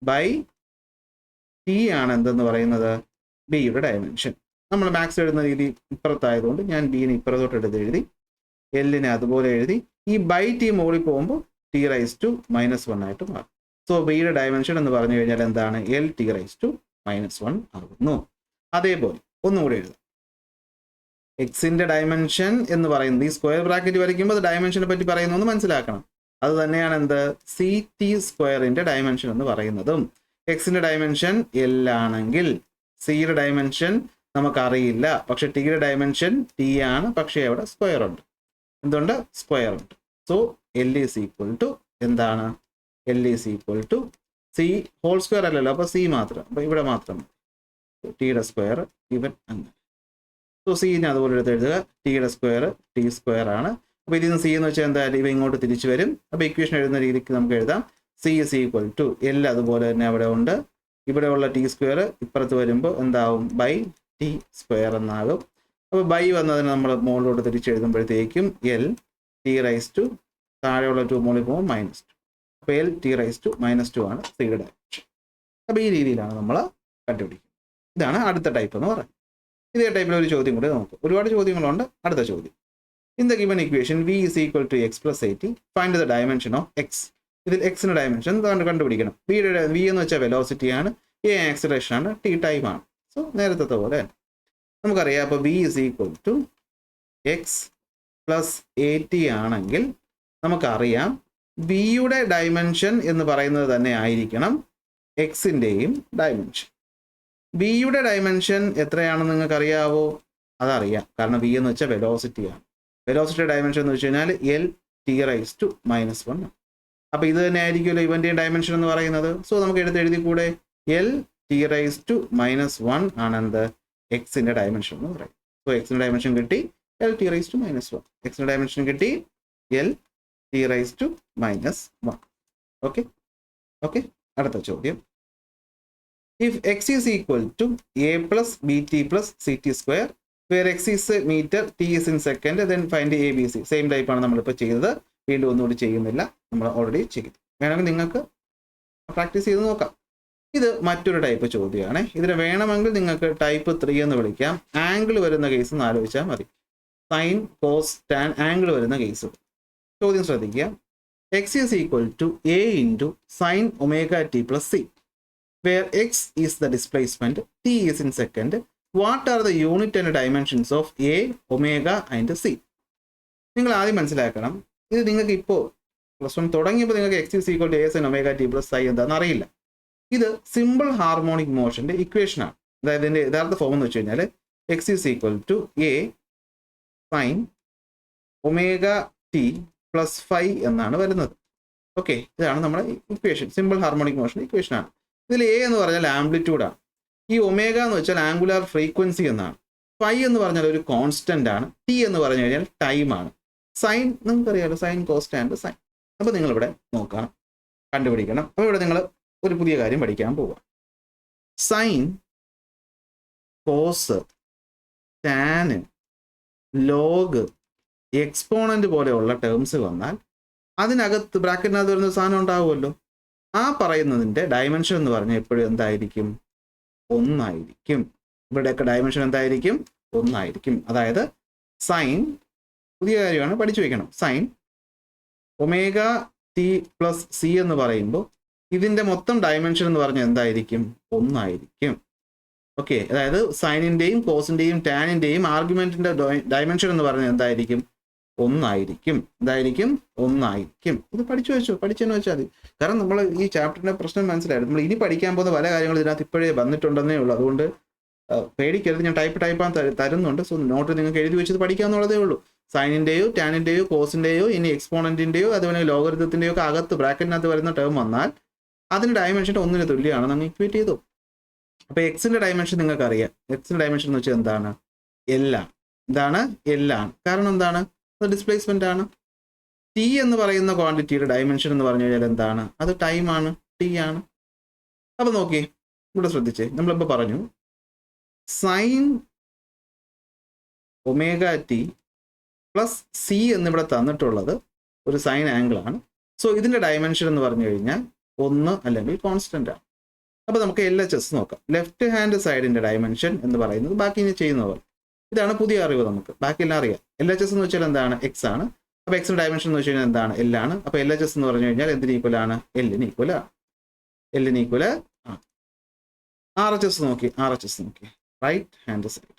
ബൈ ടി ആണ് എന്തെന്ന് പറയുന്നത്? ബിയുടെ ഡയമെൻഷൻ. നമ്മൾ മാത്സ് എഴുതുന്ന രീതി ഇപ്പുറത്തായതുകൊണ്ട് ഞാൻ ബിനെ ഇപ്പുറത്തോട്ട് എടുത്ത് എഴുതി, എല്ലിനെ അതുപോലെ എഴുതി. ഈ ബൈ ടി മുകളിൽ പോകുമ്പോൾ t⁻⁻1 ആയിട്ട് മാറും. സോ ബിയുടെ ഡയമെൻഷൻ എന്ന് പറഞ്ഞു കഴിഞ്ഞാൽ എന്താണ്? L(t⁻⁻1) ആകുന്നു. അതേപോലെ ഒന്നും കൂടി എഴുതാം. എക്സിന്റെ ഡയമെൻഷൻ എന്ന് പറയുന്നത് ഈ സ്ക്വയർ ബ്രാക്കറ്റ് വരയ്ക്കുമ്പോൾ അത് ഡയമെൻഷനെ പറ്റി പറയുന്നു എന്ന് മനസ്സിലാക്കണം. അത് തന്നെയാണ് എന്ത്? ct² ഡയമെൻഷൻ എന്ന് പറയുന്നതും. എക്സിന്റെ ഡയമെൻഷൻ എൽ ആണെങ്കിൽ സിയുടെ ഡയമെൻഷൻ നമുക്കറിയില്ല. പക്ഷെ ടിയുടെ ഡയമെൻഷൻ ടി ആണ്, പക്ഷേ അവിടെ സ്ക്വയർ ഉണ്ട്. എന്തുകൊണ്ട്? സ്ക്വയർ ഉണ്ട്. So L is equal to എന്താണ്? L is equal to C whole square അല്ലല്ലോ, അപ്പോൾ സി മാത്രം. അപ്പോൾ ഇവിടെ മാത്രം ടിയുടെ സ്ക്വയർ ഇവൻ അങ്ങനെ. സോ സിനെ അതുപോലെ എടുത്ത് എഴുതുക. ടിയുടെ സ്ക്വയർ ടി സ്ക്വയർ ആണ്. അപ്പോൾ ഇതിൽ നിന്ന് സി എന്ന് വെച്ചാൽ എന്തായാലും ഇവ ഇങ്ങോട്ട് തിരിച്ചു വരും. അപ്പോൾ ഇക്വേഷൻ എഴുതുന്ന രീതിക്ക് നമുക്ക് എഴുതാം C is equal to L അതുപോലെ തന്നെ അവിടെ ഉണ്ട്. ഇവിടെയുള്ള ടി സ്ക്വയർ ഇപ്പുറത്ത് വരുമ്പോൾ എന്താവും? ബൈ ടി സ്ക്വയർ എന്നാകും. അപ്പോൾ ബൈ വന്നതിന് നമ്മൾ മുകളിലോട്ട് തിരിച്ചെഴുതുമ്പോഴത്തേക്കും എൽ ടി റൈസ് ടു താഴെയുള്ള 2 മുകളിൽ പോകുമ്പോൾ -2. അപ്പോൾ എൽ ടി റൈസ് ടു -2 ആണ് സിയുടെ ഡയമെൻഷൻ. അപ്പോൾ ഈ രീതിയിലാണ് നമ്മൾ കണ്ടുപിടിക്കുന്നത്. ഇതാണ് അടുത്ത ടൈപ്പ് എന്ന് പറയുന്നത്. ഇതേ ടൈപ്പിൽ ഒരു ചോദ്യം കൂടി നമുക്ക്, ഒരുപാട് ചോദ്യങ്ങളുണ്ട്. അടുത്ത ചോദ്യം, in the given equation V is equal to X plus 80 find the dimension of X. ഇതിൽ എക്സിന്റെ ഡയമെൻഷൻ കണ്ടുപിടിക്കണം. വി എന്ന് വെച്ചാൽ വെലോസിറ്റി ആണ്, എ ആക്സിലറേഷൻ ആണ്, ടി ടൈം ആണ്. സോ നേരത്തെ പോലെ നമുക്കറിയാം. അപ്പോൾ V is equal to X plus 80 ആണെങ്കിൽ നമുക്കറിയാം വിയുടെ ഡയമെൻഷൻ എന്ന് പറയുന്നത് തന്നെ ആയിരിക്കണം എക്സിൻ്റെയും ഡയമെൻഷൻ. വിയുടെ ഡയമെൻഷൻ എത്രയാണെന്ന് നിങ്ങൾക്ക് അറിയാവോ? അതറിയാം, കാരണം വി എന്ന് വെച്ചാൽ വെലോസിറ്റിയാണ്. വെലോസിറ്റിയുടെ ഡയമെൻഷൻ എന്ന് വെച്ച് കഴിഞ്ഞാൽ എൽ ടി റൈസ് ടു -1. അപ്പോൾ ഇത് തന്നെ ആയിരിക്കുമല്ലോ ഇവൻ്റെയും ഡയമെൻഷൻ എന്ന് പറയുന്നത്. സോ നമുക്ക് എഴുതി കൂടെ എൽ ടി റൈസ് ടു -1 ആണെന്ത്? എക്സിൻ്റെ ഡയമെൻഷൻ എന്ന് പറയും. സോ എക്സിൻ്റെ ഡയമെൻഷൻ കിട്ടി എൽ ടി റൈസ് ടു -1. എക്സിൻ്റെ ഡയമെൻഷൻ കിട്ടി L T raise to -1. Okay okay. അടുത്ത ചോദ്യം, if x is equal to a plus bt plus ct square where x is meter, t is in second, then find abc. Same ടൈപ്പാണ് നമ്മളിപ്പോൾ ചെയ്തത്. വീണ്ടും ഒന്നുകൂടി ചെയ്യുന്നില്ല, നമ്മൾ ഓൾറെഡി ചെയ്തു. വേണമെങ്കിൽ നിങ്ങൾക്ക് പ്രാക്ടീസ് ചെയ്ത് നോക്കാം. ഇത് മറ്റൊരു ടൈപ്പ് ചോദ്യമാണ്. ഇതിന് വേണമെങ്കിൽ നിങ്ങൾക്ക് ടൈപ്പ് 3 എന്ന് വിളിക്കാം. ആംഗിൾ വരുന്ന കേസ് ഒന്ന് ആലോചിച്ചാൽ മതി. സൈൻ കോസ് ടാൻ ആംഗിൾ വരുന്ന കേസ്. ചോദ്യം ശ്രദ്ധിക്കുക. X is equal to A into sine omega T plus C where x is the displacement, t is in second. What are the unit and dimensions of a, omega and c? നിങ്ങൾ ആദ്യം മനസ്സിലാക്കണം, ഇത് നിങ്ങൾക്ക് ഇപ്പോൾ +1 തുടങ്ങിയപ്പോൾ നിങ്ങൾക്ക് x is equal to a sin omega t plus psi എന്താണെന്ന് അറിയില്ല. ഇത് സിമ്പിൾ ഹാർമോണിക് മോഷൻ്റെ ഇക്വേഷനാണ്. അതായത് ഇതിൻ്റെ യഥാർത്ഥ ഫോം എന്ന് വെച്ച് കഴിഞ്ഞാൽ x is equal to a sin omega t plus phi എന്നാണ് വരുന്നത്. ഓക്കെ, ഇതാണ് നമ്മുടെ ഇക്വേഷൻ. സിമ്പിൾ ഹാർമോണിക് മോഷൻ ഇക്വേഷനാണ്. ഇതിൽ എ എന്ന് പറഞ്ഞാൽ ആംപ്ലിറ്റ്യൂഡാണ്. ഈ ഒമേഗ എന്ന് വെച്ചാൽ ആംഗുലാർ ഫ്രീക്വൻസി എന്നാണ്. ഫൈ എന്ന് പറഞ്ഞാൽ ഒരു കോൺസ്റ്റന്റ് ആണ്. ടി എന്ന് പറഞ്ഞു കഴിഞ്ഞാൽ ടൈമാണ്. സൈൻ നിങ്ങൾക്കറിയാമല്ലോ, സൈൻ കോസ്റ്റ് സൈൻ. അപ്പോൾ നിങ്ങളിവിടെ നോക്കണം, കണ്ടുപിടിക്കണം. അപ്പോൾ ഇവിടെ നിങ്ങൾ ഒരു പുതിയ കാര്യം പഠിക്കാൻ പോവുക. Sine, cos, tan, log, exponent പോലെയുള്ള ടേംസ് വന്നാൽ അതിനകത്ത് ബ്രാക്കറ്റിനകത്ത് വരുന്ന സാധനം ഉണ്ടാവുമല്ലോ. ആ പറയുന്നതിൻ്റെ ഡയമെൻഷൻ എന്ന് പറഞ്ഞാൽ എപ്പോഴും എന്തായിരിക്കും? 1 ആയിരിക്കും. ഇവിടെയൊക്കെ ഡയമെൻഷൻ എന്തായിരിക്കും? 1 ആയിരിക്കും. അതായത് സൈൻ, പുതിയ കാര്യമാണ്, പഠിച്ചു വയ്ക്കണം. Sign omega T plus C എന്ന് പറയുമ്പോൾ ഇതിൻ്റെ മൊത്തം ഡയമെൻഷൻ എന്ന് പറഞ്ഞാൽ എന്തായിരിക്കും? 1 ആയിരിക്കും. ഓക്കെ, അതായത് സൈനിൻ്റെയും കോസിൻ്റെയും ടാനിൻ്റെയും ആർഗ്യുമെൻറ്റിൻ്റെ ഡയമെൻഷൻ എന്ന് പറഞ്ഞാൽ എന്തായിരിക്കും? 1 ആയിരിക്കും. എന്തായിരിക്കും? 1 ആയിരിക്കും. ഇത് പഠിച്ചെന്ന് വെച്ചാൽ മതി. കാരണം നമ്മൾ ഈ ചാപ്റ്ററിൻ്റെ പ്രശ്നം മനസ്സിലായിരുന്നു. നമ്മൾ ഇനി പഠിക്കാൻ പോകുന്ന പല കാര്യങ്ങളും ഇതിനകത്ത് ഇപ്പോഴേ വന്നിട്ടുണ്ടെന്നേ ഉള്ളൂ. അതുകൊണ്ട് പേടിക്കരുത്, ഞാൻ ടൈപ്പാൻ തരുന്നുണ്ട്. സോ നോട്ട് നിങ്ങൾക്ക് എഴുതി വെച്ചത് പഠിക്കാമെന്നുള്ളതേ ഉള്ളൂ. സൈനിൻ്റെയോ ടാനിൻ്റെയോ കോസിൻ്റെയോ ഇനി എക്സ്പോണൻറ്റിൻ്റെയോ അതുപോലെ ലോഗരിതത്തിൻ്റെയോ ഒക്കെ അകത്ത് ബ്രാക്കറ്റിനകത്ത് വരുന്ന ടേം വന്നാൽ അതിൻ്റെ ഡയമെൻഷൻ 1 തുല്യമാണ് നമ്മൾ ഇക്വേറ്റ് ചെയ്തു. അപ്പോൾ എക്സിൻ്റെ ഡയമെൻഷൻ നിങ്ങൾക്ക് അറിയാം. എക്സിൻ്റെ ഡയമെൻഷൻ എന്ന് വെച്ചാൽ എന്താണ്? എല്ലാണ്. എന്താണ്? എല്ലാണ്. കാരണം എന്താണ്? അത് ഡിസ്പ്ലേസ്മെന്റ് ആണ്. ടി എന്ന് പറയുന്ന ക്വാണ്ടിറ്റിയുടെ ഡയമെൻഷൻ എന്ന് പറഞ്ഞു കഴിഞ്ഞാൽ എന്താണ്? അത് ടൈമാണ്, ടി ആണ്. അപ്പൊ നോക്കി ഇവിടെ ശ്രദ്ധിച്ചേ, നമ്മളിപ്പോൾ പറഞ്ഞു sign omega T plus C എന്നിവിടെ തന്നിട്ടുള്ളത് ഒരു സൈൻ ആംഗിൾ ആണ്. സോ ഇതിന്റെ ഡയമെൻഷൻ എന്ന് പറഞ്ഞു കഴിഞ്ഞാൽ 1 അല്ലെങ്കിൽ കോൺസ്റ്റന്റ് ആണ്. അപ്പോൾ നമുക്ക് LHS നോക്കാം. ലെഫ്റ്റ് ഹാൻഡ് സൈഡിന്റെ ഡയമെൻഷൻ എന്ന് പറയുന്നത് ബാക്കി ഇനി ചെയ്യുന്ന പോലെ. ഇതാണ് പുതിയ അറിവ് നമുക്ക്, ബാക്കിയെല്ലാം അറിയാം. LHS എന്ന് വെച്ചാൽ എന്താണ്? എക്സ് ആണ്. അപ്പോൾ എക്സിന്റെ ഡയമെൻഷൻ എന്ന് വെച്ച് കഴിഞ്ഞാൽ എന്താണ്? L ആണ്. അപ്പോൾ LHS എന്ന് പറഞ്ഞു കഴിഞ്ഞാൽ എന്തിന് ഈക്വൽ ആണ്? എല്ലിന് ഈക്വൽ ആണ്. എല്ലിന് ഈക്വൽ ആണ്. RHS നോക്കി, റൈറ്റ് ഹാൻഡ് സൈഡ്.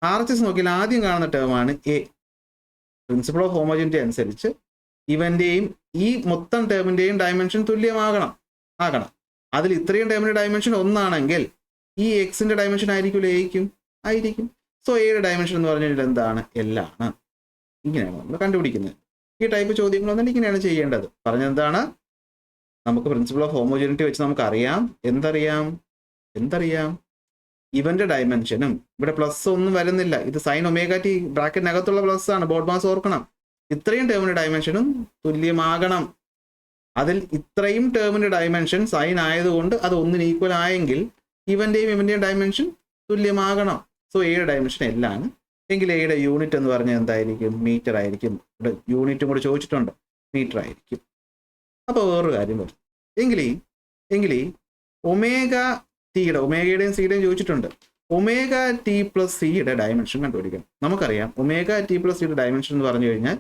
RHS നോക്കിയാൽ ആദ്യം കാണുന്ന ടേമാണ് എ. പ്രിൻസിപ്പിൾ ഓഫ് ഹോമോജനിറ്റി അനുസരിച്ച് ഇവന്റെയും ഈ മൊത്തം ടേമിന്റെയും ഡയമെൻഷൻ തുല്യമാകണം. അതിൽ ഇത്രയും ടേമിന്റെ ഡയമെൻഷൻ 1 ആണെങ്കിൽ ഈ എക്സിന്റെ ഡയമെൻഷൻ ആയിരിക്കുമല്ലോ എയ്ക്കും ആയിരിക്കും. സോ എയുടെ ഡയമെൻഷൻ എന്ന് പറഞ്ഞു കഴിഞ്ഞാൽ എന്താണ്? എല്ലാണ്. ഇങ്ങനെയാണ് നമ്മൾ കണ്ടുപിടിക്കുന്നത്. ഈ ടൈപ്പ് ചോദ്യങ്ങളൊന്നും ഇങ്ങനെയാണ് ചെയ്യേണ്ടത്. പറഞ്ഞെന്താണ്? നമുക്ക് പ്രിൻസിപ്പിൾ ഓഫ് ഹോമോജനിറ്റി വെച്ച് നമുക്ക് അറിയാം. എന്തറിയാം? ഇവന്റെ ഡയമെൻഷനും ഇവിടെ പ്ലസ് ഒന്നും വരുന്നില്ല. ഇത് സൈൻ ഒമേഗ ടി ബ്രാക്കറ്റിനകത്തുള്ള പ്ലസ് ആണ്. ബോർഡ് മാസ് ഓർക്കണം. ഇത്രയും ടേമിന്റെ ഡയമെൻഷനും തുല്യമാകണം. അതിൽ ഇത്രയും ടേമിന്റെ ഡയമെൻഷൻ സൈൻ ആയതുകൊണ്ട് അത് ഒന്നിന് ഈക്വൽ ആയെങ്കിൽ ഇവന്റെയും ഡയമെൻഷൻ തുല്യമാകണം. സോ എയുടെ ഡയമെൻഷൻ എല്ലാണ്. എങ്കിൽ എയുടെ യൂണിറ്റ് എന്ന് പറഞ്ഞാൽ എന്തായിരിക്കും? മീറ്റർ ആയിരിക്കും. ഇവിടെ യൂണിറ്റും കൂടെ ചോദിച്ചിട്ടുണ്ട്, മീറ്റർ ആയിരിക്കും. അപ്പോൾ വേറൊരു കാര്യം വരും. എങ്കിൽ ഒമേഗ ടിയുടെ ഒമേഗയുടെയും സിയുടെയും ചോദിച്ചിട്ടുണ്ട്. ഒമേഗ ടി പ്ലസ് സിയുടെ ഡയമെൻഷൻ കണ്ടുപിടിക്കണം. നമുക്കറിയാം ഒമേഗ ടി പ്ലസ് സിയുടെ ഡയമെൻഷൻ എന്ന് പറഞ്ഞു കഴിഞ്ഞാൽ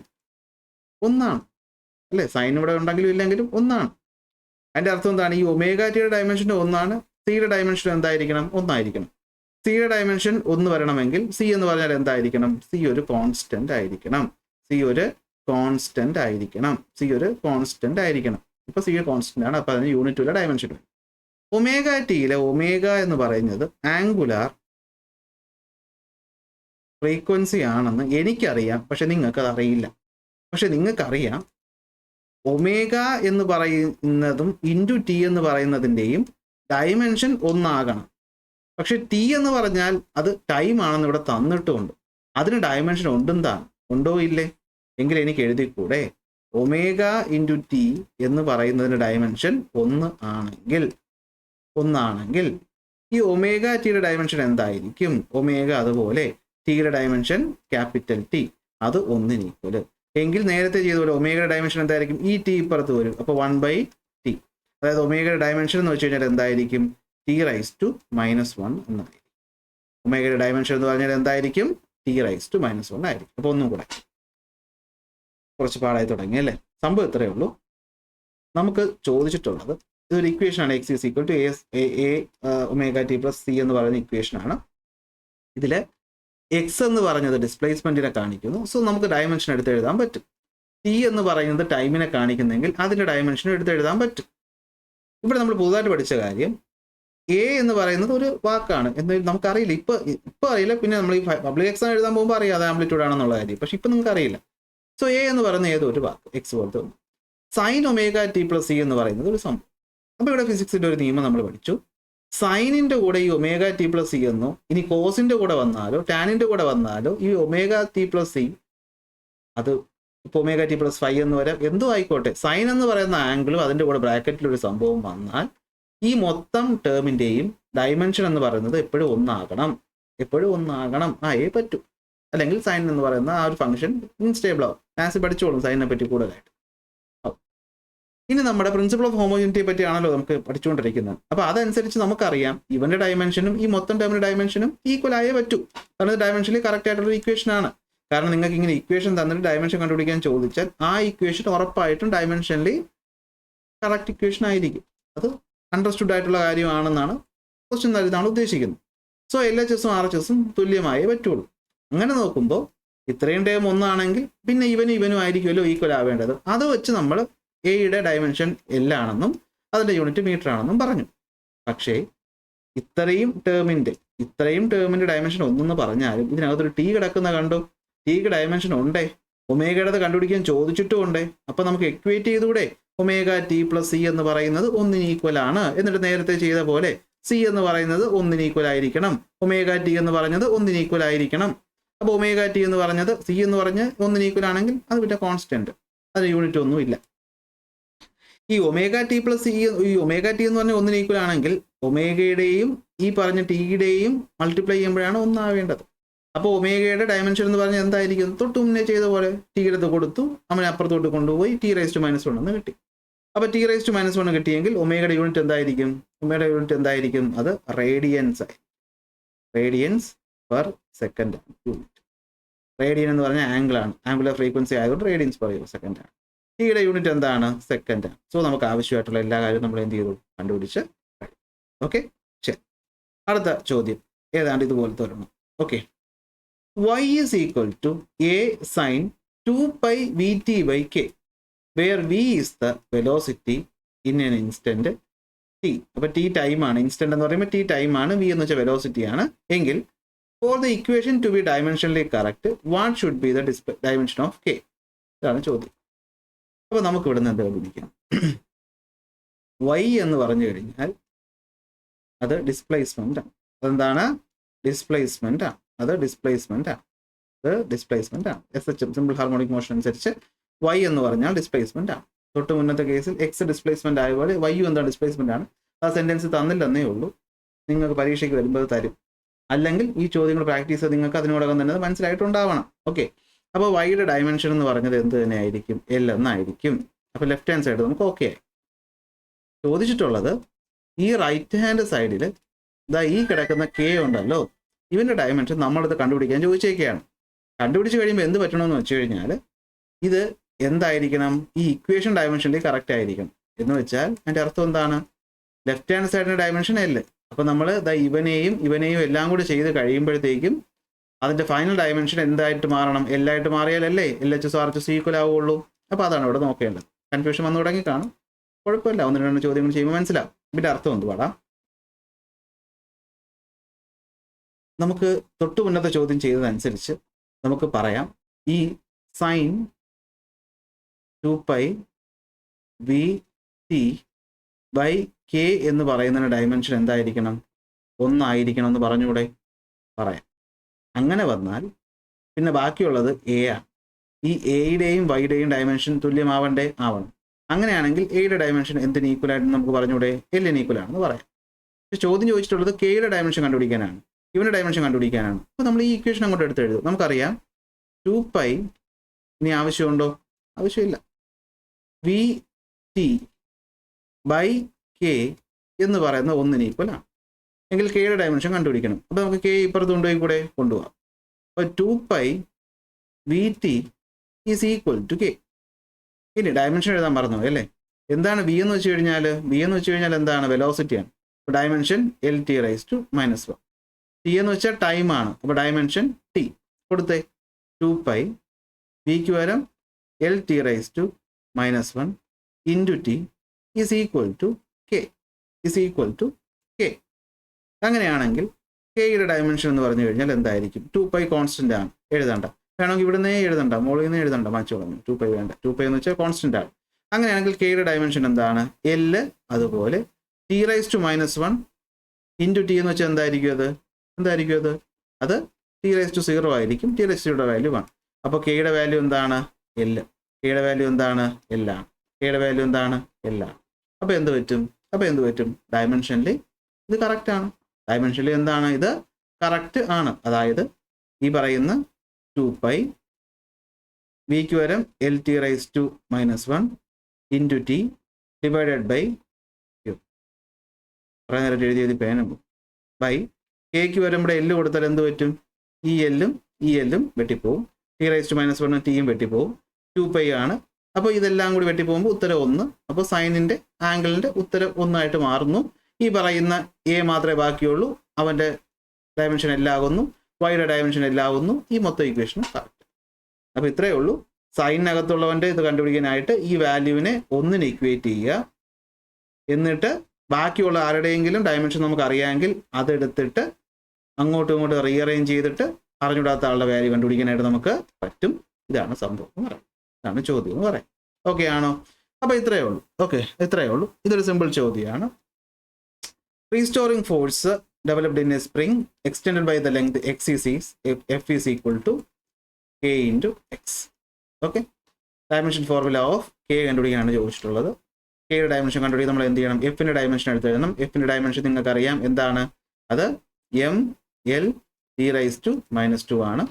ഒന്നാണ് അല്ലേ? സൈൻ ഇവിടെ ഉണ്ടെങ്കിലും ഇല്ലെങ്കിലും ഒന്നാണ്. അതിന്റെ അർത്ഥം എന്താണ്? ഈ ഒമേഗ ടിയുടെ ഡയമെൻഷൻ ഒന്നാണ്, സിയുടെ ഡയമെൻഷൻ എന്തായിരിക്കണം? ഒന്നായിരിക്കണം. സിയുടെ ഡയമെൻഷൻ ഒന്ന് വരണമെങ്കിൽ സി എന്ന് പറഞ്ഞാൽ എന്തായിരിക്കണം? സി ഒരു കോൺസ്റ്റന്റ് ആയിരിക്കണം. ഇപ്പൊ സി കോൺസ്റ്റന്റ് ആണ്. അപ്പൊ അതിന് യൂണിറ്റുള്ള ഡയമെൻഷൻ വരും. ഒമേഗ ടിയിലെ ഒമേഗ എന്ന് പറയുന്നത് ആംഗുലാർ ഫ്രീക്വൻസി ആണെന്ന് എനിക്കറിയാം, പക്ഷെ നിങ്ങൾക്ക് അത് അറിയില്ല. പക്ഷെ നിങ്ങൾക്കറിയാം ഒമേഗ എന്ന് പറയുന്നതും ഇൻറ്റു ടി എന്ന് പറയുന്നതിൻ്റെയും ഡയമെൻഷൻ ഒന്നാകണം. പക്ഷെ ടി എന്ന് പറഞ്ഞാൽ അത് ടൈം ആണെന്ന് ഇവിടെ തന്നിട്ടുമുണ്ട്. അതിന് ഡയമെൻഷൻ ഉണ്ടോ ഇല്ലേ? എങ്കിൽ എനിക്ക് എഴുതിക്കൂടെ? ഒമേഗ ഇൻറ്റു ടി എന്ന് പറയുന്നതിന് ഡയമെൻഷൻ ഒന്നാണെങ്കിൽ ഈ ഒമേഗ ടിയുടെ ഡയമെൻഷൻ എന്തായിരിക്കും? ഒമേഗ അതുപോലെ ടിയുടെ ഡയമെൻഷൻ ക്യാപിറ്റൽ ടി, അത് ഒന്നിന് ഈക്വല്. എങ്കിൽ നേരത്തെ ചെയ്തപോലെ ഒമേഗയുടെ ഡയമെൻഷൻ എന്തായിരിക്കും? ഈ ടി ഇപ്പുറത്ത് വരും. അപ്പോൾ 1/t. അതായത് ഒമേഗയുടെ ഡയമെൻഷൻ എന്ന് വെച്ച് കഴിഞ്ഞാൽ എന്തായിരിക്കും? t⁻⁻1 എന്നായിരിക്കും. ഒമേഗയുടെ ഡയമെൻഷൻ എന്ന് പറഞ്ഞാൽ എന്തായിരിക്കും? t⁻⁻1 ആയിരിക്കും. അപ്പോൾ ഒന്നും കൂടെ കുറച്ച് പാടായി തുടങ്ങി അല്ലേ? സംഭവം ഇത്രയേ ഉള്ളൂ. നമുക്ക് ചോദിച്ചിട്ടുള്ളത് ഇതൊരു ഇക്വേഷൻ ആണ്. X is equal to A omega T plus C എന്ന് പറയുന്ന ഇക്വേഷൻ ആണ്. ഇതിൽ എക്സ് എന്ന് പറഞ്ഞത് ഡിസ്പ്ലേസ്മെന്റിനെ കാണിക്കുന്നു. സോ നമുക്ക് ഡയമെൻഷൻ എടുത്ത് എഴുതാൻ പറ്റും. ടി എന്ന് പറയുന്നത് ടൈമിനെ കാണിക്കുന്നെങ്കിൽ അതിന്റെ ഡയമെൻഷൻ എടുത്ത് എഴുതാൻ പറ്റും. ഇവിടെ നമ്മൾ പുതുതായിട്ട് പഠിച്ച കാര്യം എ എന്ന് പറയുന്നത് ഒരു വാക്കാണ് എന്ന് നമുക്കറിയില്ല. ഇപ്പൊ അറിയില്ല. പിന്നെ നമ്മൾ ഈ പബ്ലിക് എക്സാം എഴുതാൻ പോകുമ്പോൾ അറിയാം അത് ആംപ്ലിറ്റ്യൂഡ് ആണെന്നുള്ള കാര്യം. പക്ഷെ ഇപ്പൊ നിങ്ങൾക്ക് അറിയില്ല. സോ എ എന്ന് പറയുന്ന ഏതോ ഒരു വാക്ക് എക്സ് പോലത്തെ ഒന്ന്. Sign omega T plus C എന്ന് പറയുന്നത് ഒരു സംഭവം. അപ്പോൾ ഇവിടെ ഫിസിക്സിന്റെ ഒരു നിയമം നമ്മൾ പഠിച്ചു. സൈനിന്റെ കൂടെ ഈ ഒമേഗ ടി പ്ലസ് സി എന്നോ ഇനി കോസിന്റെ കൂടെ വന്നാലോ ടാനിന്റെ കൂടെ വന്നാലോ ഈ ഒമേഗ ടി പ്ലസ് സി അത് ഇപ്പോൾ ഒമേഗ ടി പ്ലസ് 5 എന്ന് വരാം, എന്തോ ആയിക്കോട്ടെ. സൈൻ എന്ന് പറയുന്ന ആംഗിളും അതിന്റെ കൂടെ ബ്രാക്കറ്റിലൊരു സംഭവം വന്നാൽ ഈ മൊത്തം ടേമിന്റെയും ഡയമെൻഷൻ എന്ന് പറയുന്നത് എപ്പോഴും ഒന്നാകണം. പറ്റൂ. അല്ലെങ്കിൽ സൈൻ എന്ന് പറയുന്ന ആ ഒരു ഫംഗ്ഷൻ ഇൻസ്റ്റേബിൾ ആവും. മാത്സ് പഠിച്ചോളും സൈനിനെ പറ്റി കൂടുതലായിട്ട്. ഇനി നമ്മുടെ പ്രിൻസിപ്പിൾ ഓഫ് ഹോമോജനിറ്റിയെ പറ്റിയാണല്ലോ നമുക്ക് പഠിച്ചുകൊണ്ടിരിക്കുന്നത്. അപ്പോൾ അതനുസരിച്ച് നമുക്കറിയാം ഇവന്റെ ഡയമെൻഷനും ഈ മൊത്തം ടേമിന്റെ ഡയമെൻഷനും ഈക്വൽ ആയേ പറ്റൂ. കാരണം ഇത് ഡയമെൻഷനിൽ കറക്റ്റ് ആയിട്ടുള്ള ഇക്വേഷൻ ആണ്. കാരണം നിങ്ങൾക്ക് ഇങ്ങനെ ഇക്വേഷൻ തന്നിട്ട് ഡയമെൻഷൻ കണ്ടുപിടിക്കാൻ ചോദിച്ചാൽ ആ ഇക്വേഷൻ ഉറപ്പായിട്ടും ഡയമെൻഷനിൽ കറക്റ്റ് ഇക്വേഷൻ ആയിരിക്കും. അത് അണ്ടർസ്റ്റുഡ് ആയിട്ടുള്ള കാര്യമാണെന്നാണ് ക്വസ്റ്റ്യൻ തരുന്നതാണ് ഉദ്ദേശിക്കുന്നത്. സോ LHSഉം RHSഉം തുല്യമായേ പറ്റുള്ളൂ. അങ്ങനെ നോക്കുമ്പോൾ ഇത്രയും ടേം ഒന്നാണെങ്കിൽ പിന്നെ ഇവനും ആയിരിക്കുമല്ലോ ഈക്വൽ ആവേണ്ടത്. അത് വെച്ച് നമ്മൾ എയുടെ ഡയമെൻഷൻ എല്ലാണെന്നും അതിൻ്റെ യൂണിറ്റ് മീറ്റർ ആണെന്നും പറഞ്ഞു. പക്ഷേ ഇത്രയും ടേമിന്റെ ഡയമെൻഷൻ ഒന്നെന്ന് പറഞ്ഞാലും ഇതിനകത്തൊരു ടി കിടക്കുന്ന കണ്ടു. ടിക്ക് ഡയമെൻഷൻ ഉണ്ടേ, ഒമേഗയുടെ കണ്ടുപിടിക്കാൻ ചോദിച്ചിട്ടും ഉണ്ടേ. അപ്പൊ നമുക്ക് എക്വേറ്റ് ചെയ്തുകൂടെ? ഒമേഗ ടി പ്ലസ് സി എന്ന് പറയുന്നത് ഒന്നിന് ഈക്വൽ ആണ്. എന്നിട്ട് നേരത്തെ ചെയ്ത പോലെ സി എന്ന് പറയുന്നത് ഒന്നിന് ഈക്വൽ ആയിരിക്കണം, ഒമേഗ ടി എന്ന് പറഞ്ഞത് ഒന്നിന് ഈക്വൽ ആയിരിക്കണം. അപ്പോൾ ഒമേഗ ടി എന്ന് പറഞ്ഞത് സി എന്ന് പറഞ്ഞ് ഒന്നിന് ഈക്വൽ ആണെങ്കിൽ അത് പിന്നെ കോൺസ്റ്റന്റ്, അതിന് യൂണിറ്റ് ഒന്നും ഇല്ല. ഈ ഒമേഗ ടി പ്ലസ് സി, ഈ ഒമേഗ ടി എന്ന് പറഞ്ഞാൽ ഒന്നിന് ഈക്വൽ ആണെങ്കിൽ ഒമേഗയുടെയും ഈ പറഞ്ഞ ടിയുടെയും മൾട്ടിപ്ലൈ ചെയ്യുമ്പോഴാണ് ഒന്നാവേണ്ടത്. അപ്പോൾ ഒമേഗയുടെ ഡയമെൻഷൻ എന്ന് പറഞ്ഞാൽ എന്തായിരിക്കും? തൊട്ട് മുന്നേ ചെയ്ത പോലെ ടിയുടെ കൊടുത്തു, അവനെ അപ്പുറത്തോട്ട് കൊണ്ടുപോയി t⁻⁻1 എന്ന് കിട്ടി. അപ്പോൾ t⁻⁻1 കിട്ടിയെങ്കിൽ ഒമേഗയുടെ യൂണിറ്റ് എന്തായിരിക്കും? അത് റേഡിയൻസ് ആയി. Radians per second unit. Radian എന്ന് പറഞ്ഞാൽ ആംഗിളാണ്, ആംഗുലർ ഫ്രീക്വൻസി ആയതുകൊണ്ട് റേഡിയൻസ് പെർ സെക്കൻഡ് ആണ്. ടിയുടെ യൂണിറ്റ് എന്താണ്? സെക്കൻഡ് ആണ്. സോ നമുക്ക് ആവശ്യമായിട്ടുള്ള എല്ലാ കാര്യവും നമ്മൾ എന്ത് ചെയ്തു? കണ്ടുപിടിച്ച്. ഓക്കെ, ശരി. അടുത്ത ചോദ്യം ഏതാണ്ട് ഇതുപോലത്തെ ഒരെണ്ണം. Okay, y is equal to a sin 2π vt by k, where v is the velocity in an instant T. അപ്പോൾ ടി ടൈമാണ്, ഇൻസ്റ്റന്റ് എന്ന് പറയുമ്പോൾ ടി ടൈമാണ്, വി എന്ന് വെച്ചാൽ വെലോസിറ്റി ആണ്. എങ്കിൽ for the equation two B dimensionally correct what should be the dimension of K? ഇതാണ് ചോദ്യം. അപ്പോൾ നമുക്ക് ഇവിടെ നിന്ന് എന്താ കണ്ടുപിടിക്കാം? വൈ എന്ന് പറഞ്ഞു കഴിഞ്ഞാൽ അത് ഡിസ്പ്ലേസ്മെന്റ് ആണ്. അതെന്താണ്? ഡിസ്പ്ലേസ്മെന്റ് ആണ്. അത് ഡിസ്പ്ലേസ്മെന്റ് ആണ്. SHM സിമ്പിൾ ഹാർമോണിക് മോഷൻ അനുസരിച്ച് വൈ എന്ന് പറഞ്ഞാൽ ഡിസ്പ്ലേസ്മെന്റ് ആണ്. തൊട്ട് മുന്നത്തെ കേസിൽ എക്സ് ഡിസ്പ്ലേസ്മെന്റ് ആയ പോലെ വൈ എന്താണ്? ഡിസ്പ്ലേസ്മെന്റ് ആണ്. ആ സെന്റൻസ് തന്നില്ലെന്നേ ഉള്ളൂ, നിങ്ങൾക്ക് പരീക്ഷയ്ക്ക് വരുമ്പോൾ തരും. അല്ലെങ്കിൽ ഈ ചോദ്യങ്ങൾ പ്രാക്ടീസ് ചെയ്ത് നിങ്ങൾക്ക് അതിനോടകം തന്നെ അത് മനസ്സിലായിട്ടുണ്ടാവണം. ഓക്കെ, അപ്പോൾ വൈയുടെ ഡയമെൻഷൻ എന്ന് പറഞ്ഞത് എന്ത് തന്നെ ആയിരിക്കും? എൽ എന്നായിരിക്കും. അപ്പോൾ ലെഫ്റ്റ് ഹാൻഡ് സൈഡ് നമുക്ക് ഓക്കെ ആയി. ചോദിച്ചിട്ടുള്ളത് ഈ റൈറ്റ് ഹാൻഡ് സൈഡിൽ ഇതാ ഈ കിടക്കുന്ന കെ ഉണ്ടല്ലോ, ഇവൻ്റെ ഡയമെൻഷൻ നമ്മളത് കണ്ടുപിടിക്കാൻ ചോദിച്ചേക്കുകയാണ്. കണ്ടുപിടിച്ച് കഴിയുമ്പോൾ എന്ത് പറ്റണമെന്ന് വെച്ച് കഴിഞ്ഞാൽ ഇത് എന്തായിരിക്കണം? ഈ ഇക്വേഷൻ ഡയമെൻഷനിൽ കറക്റ്റ് ആയിരിക്കണം. എന്ന് വെച്ചാൽ അതിൻ്റെ അർത്ഥം എന്താണ്? ലെഫ്റ്റ് ഹാൻഡ് സൈഡിൻ്റെ ഡയമെൻഷൻ എല്ല്. അപ്പോൾ നമ്മൾ ഇവനെയും എല്ലാം കൂടി ചെയ്ത് കഴിയുമ്പോഴത്തേക്കും അതിൻ്റെ ഫൈനൽ ഡയമെൻഷൻ എന്തായിട്ട് മാറണം? എല്ലായിട്ട് മാറിയാലല്ലേ LHS RHS ഈക്വൽ ആവുകയുള്ളൂ. അപ്പോൾ അതാണ് ഇവിടെ നോക്കേണ്ടത്. കൺഫ്യൂഷൻ വന്നു തുടങ്ങി കാണും, കുഴപ്പമില്ല. 1-2 ചോദ്യങ്ങൾ ചെയ്യുമ്പോൾ മനസ്സിലാവും ഇതിൻ്റെ അർത്ഥം എന്ത് പാടാം. നമുക്ക് തൊട്ടു മുന്നത്തെ ചോദ്യം ചെയ്തതനുസരിച്ച് നമുക്ക് പറയാം, ഈ സൈൻ 2π VT/K എന്ന് പറയുന്നതിന് ഡയമെൻഷൻ എന്തായിരിക്കണം? 1 ആയിരിക്കണം എന്ന് പറഞ്ഞുകൂടെ? പറയാം. അങ്ങനെ വന്നാൽ പിന്നെ ബാക്കിയുള്ളത് എ ആണ്. ഈ എയുടെയും വൈയുടെയും ഡയമെൻഷൻ തുല്യമാവണ്ടേ? ആവണം. അങ്ങനെയാണെങ്കിൽ എയുടെ ഡയമെൻഷൻ എന്തിന് ഈക്വൽ ആയിട്ട് നമുക്ക് പറഞ്ഞൂടെ? എല്ലിന് ഈക്വൽ ആണെന്ന് പറയാം. പക്ഷെ ചോദ്യം ചോദിച്ചിട്ടുള്ളത് കെയുടെ ഡയമെൻഷൻ കണ്ടുപിടിക്കാനാണ്, ഇവൻ്റെ ഡയമെൻഷൻ കണ്ടുപിടിക്കാനാണ്. അപ്പോൾ നമ്മൾ ഈ ഇക്വേഷൻ അങ്ങോട്ട് എടുത്ത് എഴുതും. നമുക്കറിയാം 2π ഇനി ആവശ്യമുണ്ടോ? ആവശ്യമില്ല. VT/K എന്ന് പറയുന്നത് 1 ഈക്വൽ ആണ്. എങ്കിൽ കെയുടെ ഡയമെൻഷൻ കണ്ടുപിടിക്കണം. അപ്പോൾ നമുക്ക് കെ ഇപ്പുറത്ത് കൊണ്ടുപോയി കൂടെ കൊണ്ടുപോകാം. അപ്പോൾ 2π VT is equal to K. ഇനി ഡയമെൻഷൻ എഴുതാൻ മറന്നു അല്ലേ? എന്താണ് വി എന്ന് വെച്ച് കഴിഞ്ഞാൽ? വി എന്ന് വെച്ച് കഴിഞ്ഞാൽ എന്താണ്? വെലോസിറ്റിയാണ്. അപ്പോൾ ഡയമെൻഷൻ LT⁻⁻1. ടി എന്ന് വെച്ചാൽ ടൈമാണ്. അപ്പോൾ ഡയമെൻഷൻ ടി കൊടുത്തേ. 2π വിക്ക് പകരം LT⁻⁻1 into T is equal to K. അങ്ങനെയാണെങ്കിൽ കെയുടെ ഡയമെൻഷൻ എന്ന് പറഞ്ഞു കഴിഞ്ഞാൽ എന്തായിരിക്കും? 2π കോൺസ്റ്റന്റ് ആണ്, എഴുതണ്ട. വേണമെങ്കിൽ ഇവിടുന്നേ എഴുതണ്ട, മുകളിൽ നിന്ന് എഴുതണ്ട, മാറ്റി കളഞ്ഞു. 2π വേണ്ട. 2π എന്ന് വെച്ചാൽ കോൺസ്റ്റന്റ് ആണ്. അങ്ങനെയാണെങ്കിൽ കെയുടെ ഡയമെൻഷൻ എന്താണ്? എല്. അതുപോലെ T⁻⁻1 ഇൻറ്റു ടി എന്ന് വെച്ചാൽ എന്തായിരിക്കും? അത് T⁻0 ആയിരിക്കും. T⁻0യുടെ വാല്യൂ 1. അപ്പോൾ കെയുടെ വാല്യൂ എന്താണ്? എല്. കെയുടെ വാല്യൂ എന്താണ്? എല്ലാണ്. കെയുടെ വാല്യൂ എന്താണ്? എല്ലാണ്. അപ്പോൾ എന്ത് പറ്റും? ഡയമെൻഷനിൽ ഇത് കറക്റ്റ് ആണ്. ഡയമെൻഷനിൽ എന്താണ്? ഇത് കറക്റ്റ് ആണ്. അതായത് ഈ പറയുന്ന 2π വിക്ക് പകരം LT⁻⁻1 into T divided by Q. കുറേ നേരം എഴുതി പേനും ബൈ കെക്ക് വരുമ്പോൾ എല്ല് കൊടുത്താൽ എന്ത് പറ്റും? ഈ എല്ലും വെട്ടിപ്പോവും. T⁻⁻1 ടിയും വെട്ടിപ്പോവും. 2π ആണ്. അപ്പോൾ ഇതെല്ലാം കൂടി വെട്ടിപ്പോകുമ്പോൾ ഉത്തരം 1. അപ്പോൾ സൈനിൻ്റെ ആംഗിളിൻ്റെ ഉത്തരം 1 ആയിട്ട് മാറുന്നു. ഈ പറയുന്ന എ മാത്രമേ ബാക്കിയുള്ളൂ. അവൻ്റെ ഡയമെൻഷൻ എല്ലാകുന്നു, വൈയുടെ ഡയമെൻഷൻ എല്ലാകുന്നു. ഈ മൊത്തം ഇക്വേഷൻ കറക്റ്റ്. അപ്പോൾ ഇത്രയേ ഉള്ളൂ. സൈനിനകത്തുള്ളവൻ്റെ ഇത് കണ്ടുപിടിക്കാനായിട്ട് ഈ വാല്യൂവിനെ 1 ഇക്വേറ്റ് ചെയ്യുക. എന്നിട്ട് ബാക്കിയുള്ള ആരുടെയെങ്കിലും ഡയമെൻഷൻ നമുക്ക് അറിയാമെങ്കിൽ അതെടുത്തിട്ട് അങ്ങോട്ടും ഇങ്ങോട്ടും റീഅറേഞ്ച് ചെയ്തിട്ട് അറിഞ്ഞൂടാത്ത ആളുടെ വാല്യൂ കണ്ടുപിടിക്കാനായിട്ട് നമുക്ക് പറ്റും. ഇതാണ് സംഭവം എന്ന് പറയാം. ഇതാണ് ചോദ്യം എന്ന് പറയാം. ഓക്കെ ആണോ? അപ്പോൾ ഇത്രയേ ഉള്ളൂ. ഇതൊരു സിമ്പിൾ ചോദ്യമാണ്. Restoring force developed in a spring extended by the length F is equal to K into X. Okay. Dimension formula of K കണ്ടുപിടിക്കാനാണ് ചോദിച്ചിട്ടുള്ളത്. കെയുടെ ഡയമെൻഷൻ കണ്ടുപിടിക്കാൻ നമ്മൾ എന്ത് ചെയ്യണം? എഫിൻ്റെ ഡയമെൻഷൻ എടുത്ത് എഴുതണം. എഫിൻ്റെ ഡയമെൻഷൻ നിങ്ങൾക്ക് അറിയാം എന്താണ്? അത് ML T⁻⁻2 ആണ്.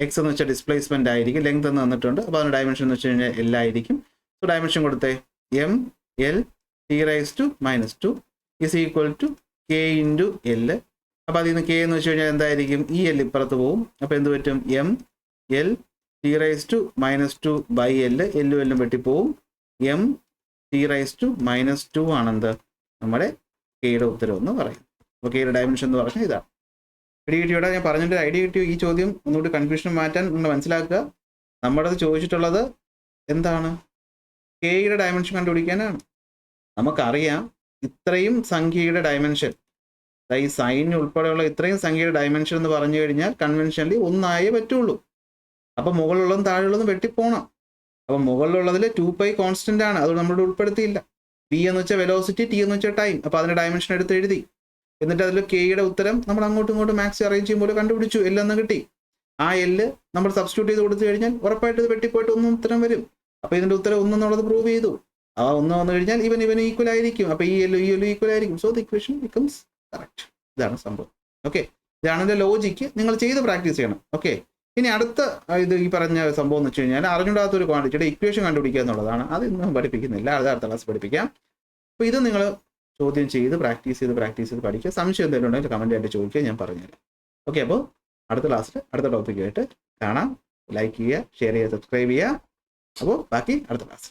എക്സ് എന്ന് വെച്ചാൽ ഡിസ്പ്ലേസ്മെന്റ് ആയിരിക്കും. ലെങ്ത് എന്ന് തന്നിട്ടുണ്ട്. അപ്പോൾ അതിന് ഡയമെൻഷൻ എന്ന് വെച്ച് കഴിഞ്ഞാൽ L ആയിരിക്കും. സോ ഡയമെൻഷൻ കൊടുത്തേ ML T⁻⁻2 is equal to K into L. അപ്പോൾ അതിൽ നിന്ന് K എന്ന് വെച്ച് കഴിഞ്ഞാൽ എന്തായിരിക്കും? ഈ L ഇപ്പുറത്ത് പോവും. അപ്പോൾ എന്ത് പറ്റും? ML T⁻⁻2 by L. എല്ലും വെട്ടിപ്പോവും. MT⁻⁻2 ആണെന്ത്? നമ്മുടെ കെയുടെ ഉത്തരം എന്ന് പറയും. അപ്പോൾ കെയുടെ ഡയമെൻഷൻ എന്ന് പറഞ്ഞാൽ ഇതാണ്. ഐഡിയ കിട്ടിയോടെ ഞാൻ പറഞ്ഞിട്ട് ഐഡിയ കിട്ടിയോ? ഈ ചോദ്യം ഒന്നുകൂടി കൺഫ്യൂഷൻ മാറ്റാൻ നിങ്ങൾ മനസ്സിലാക്കുക. നമ്മുടെ അത് ചോദിച്ചിട്ടുള്ളത് എന്താണ്? കെയുടെ ഡയമെൻഷൻ കണ്ടുപിടിക്കാനാണ്. നമുക്കറിയാം ഇത്രയും സംഖ്യയുടെ ഡയമെൻഷൻ, ഈ സൈൻ ഉൾപ്പെടെയുള്ള ഇത്രയും സംഖ്യയുടെ ഡയമെൻഷൻ എന്ന് പറഞ്ഞു കഴിഞ്ഞാൽ കൺവെൻഷനലി ഒന്നായേ പറ്റുള്ളൂ. അപ്പൊ മുകളിലുള്ളതും താഴെയുള്ളതും വെട്ടിപ്പോണം. അപ്പൊ മുകളിലുള്ളതിൽ 2π കോൺസ്റ്റന്റ് ആണ്, അത് നമ്മളിവിടെ ഉൾപ്പെടുത്തിയില്ല. v എന്ന് വെച്ചാൽ വെലോസിറ്റി, t എന്ന് വെച്ചാൽ ടൈം. അപ്പൊ അതിന്റെ ഡയമെൻഷൻ എടുത്ത് എഴുതി. എന്നിട്ട് അതിൽ കെയുടെ ഉത്തരം നമ്മൾ അങ്ങോട്ടും ഇങ്ങോട്ടും മാക്സ് അറേഞ്ച് ചെയ്യുമ്പോൾ കണ്ടുപിടിച്ചു, L എന്ന് കിട്ടി. ആ L നമ്മൾ സബ്സ്റ്റിറ്റ്യൂട്ട് ചെയ്ത് കൊടുത്തു കഴിഞ്ഞാൽ ഉറപ്പായിട്ട് ഇത് വെട്ടിപ്പോയിട്ട് ഒന്നും ഉത്തരം വരും. അപ്പൊ ഇതിന്റെ ഉത്തരം 1 എന്നുള്ളത് പ്രൂവ് ചെയ്തു. ആ 1 വന്നു കഴിഞ്ഞാൽ ഇവന് ഈക്വൽ ആയിരിക്കും. അപ്പൊ ഈ L ഈക്വൽ ആയിരിക്കും. So the equation becomes correct. ഇതാണ് സംഭവം. ഓക്കെ, ഇതാണ് ഇതിന്റെ ലോജിക്ക്. നിങ്ങൾ ചെയ്ത് പ്രാക്ടീസ് ചെയ്യണം. ഓക്കെ, ഇനി അടുത്ത ഇത് ഈ പറഞ്ഞ സംഭവം എന്ന് വെച്ച് കഴിഞ്ഞാൽ അറിഞ്ഞൂടാത്ത ഒരു ക്വാണ്ടിറ്റിയുടെ ഇക്വേഷൻ കണ്ടുപിടിക്കുക എന്നുള്ളതാണ്. അത് ഇന്നും പഠിപ്പിക്കുന്നില്ല, അത് അടുത്ത ക്ലാസ് പഠിപ്പിക്കാം. അപ്പോൾ ഇത് നിങ്ങൾ ചോദ്യം ചെയ്ത് പ്രാക്ടീസ് ചെയ്ത് പഠിക്കുക. സംശയം എന്തെങ്കിലും ഉണ്ടെങ്കിൽ കമന്റ് ആയിട്ട് ചോദിക്കുക, ഞാൻ പറഞ്ഞുതരാം. ഓക്കെ, അപ്പോൾ അടുത്ത ക്ലാസ്സിൽ അടുത്ത ടോപ്പിക്കായിട്ട് കാണാം. ലൈക്ക് ചെയ്യുക, ഷെയർ ചെയ്യുക, സബ്സ്ക്രൈബ് ചെയ്യുക. അപ്പോൾ ബാക്കി അടുത്ത ക്ലാസ്.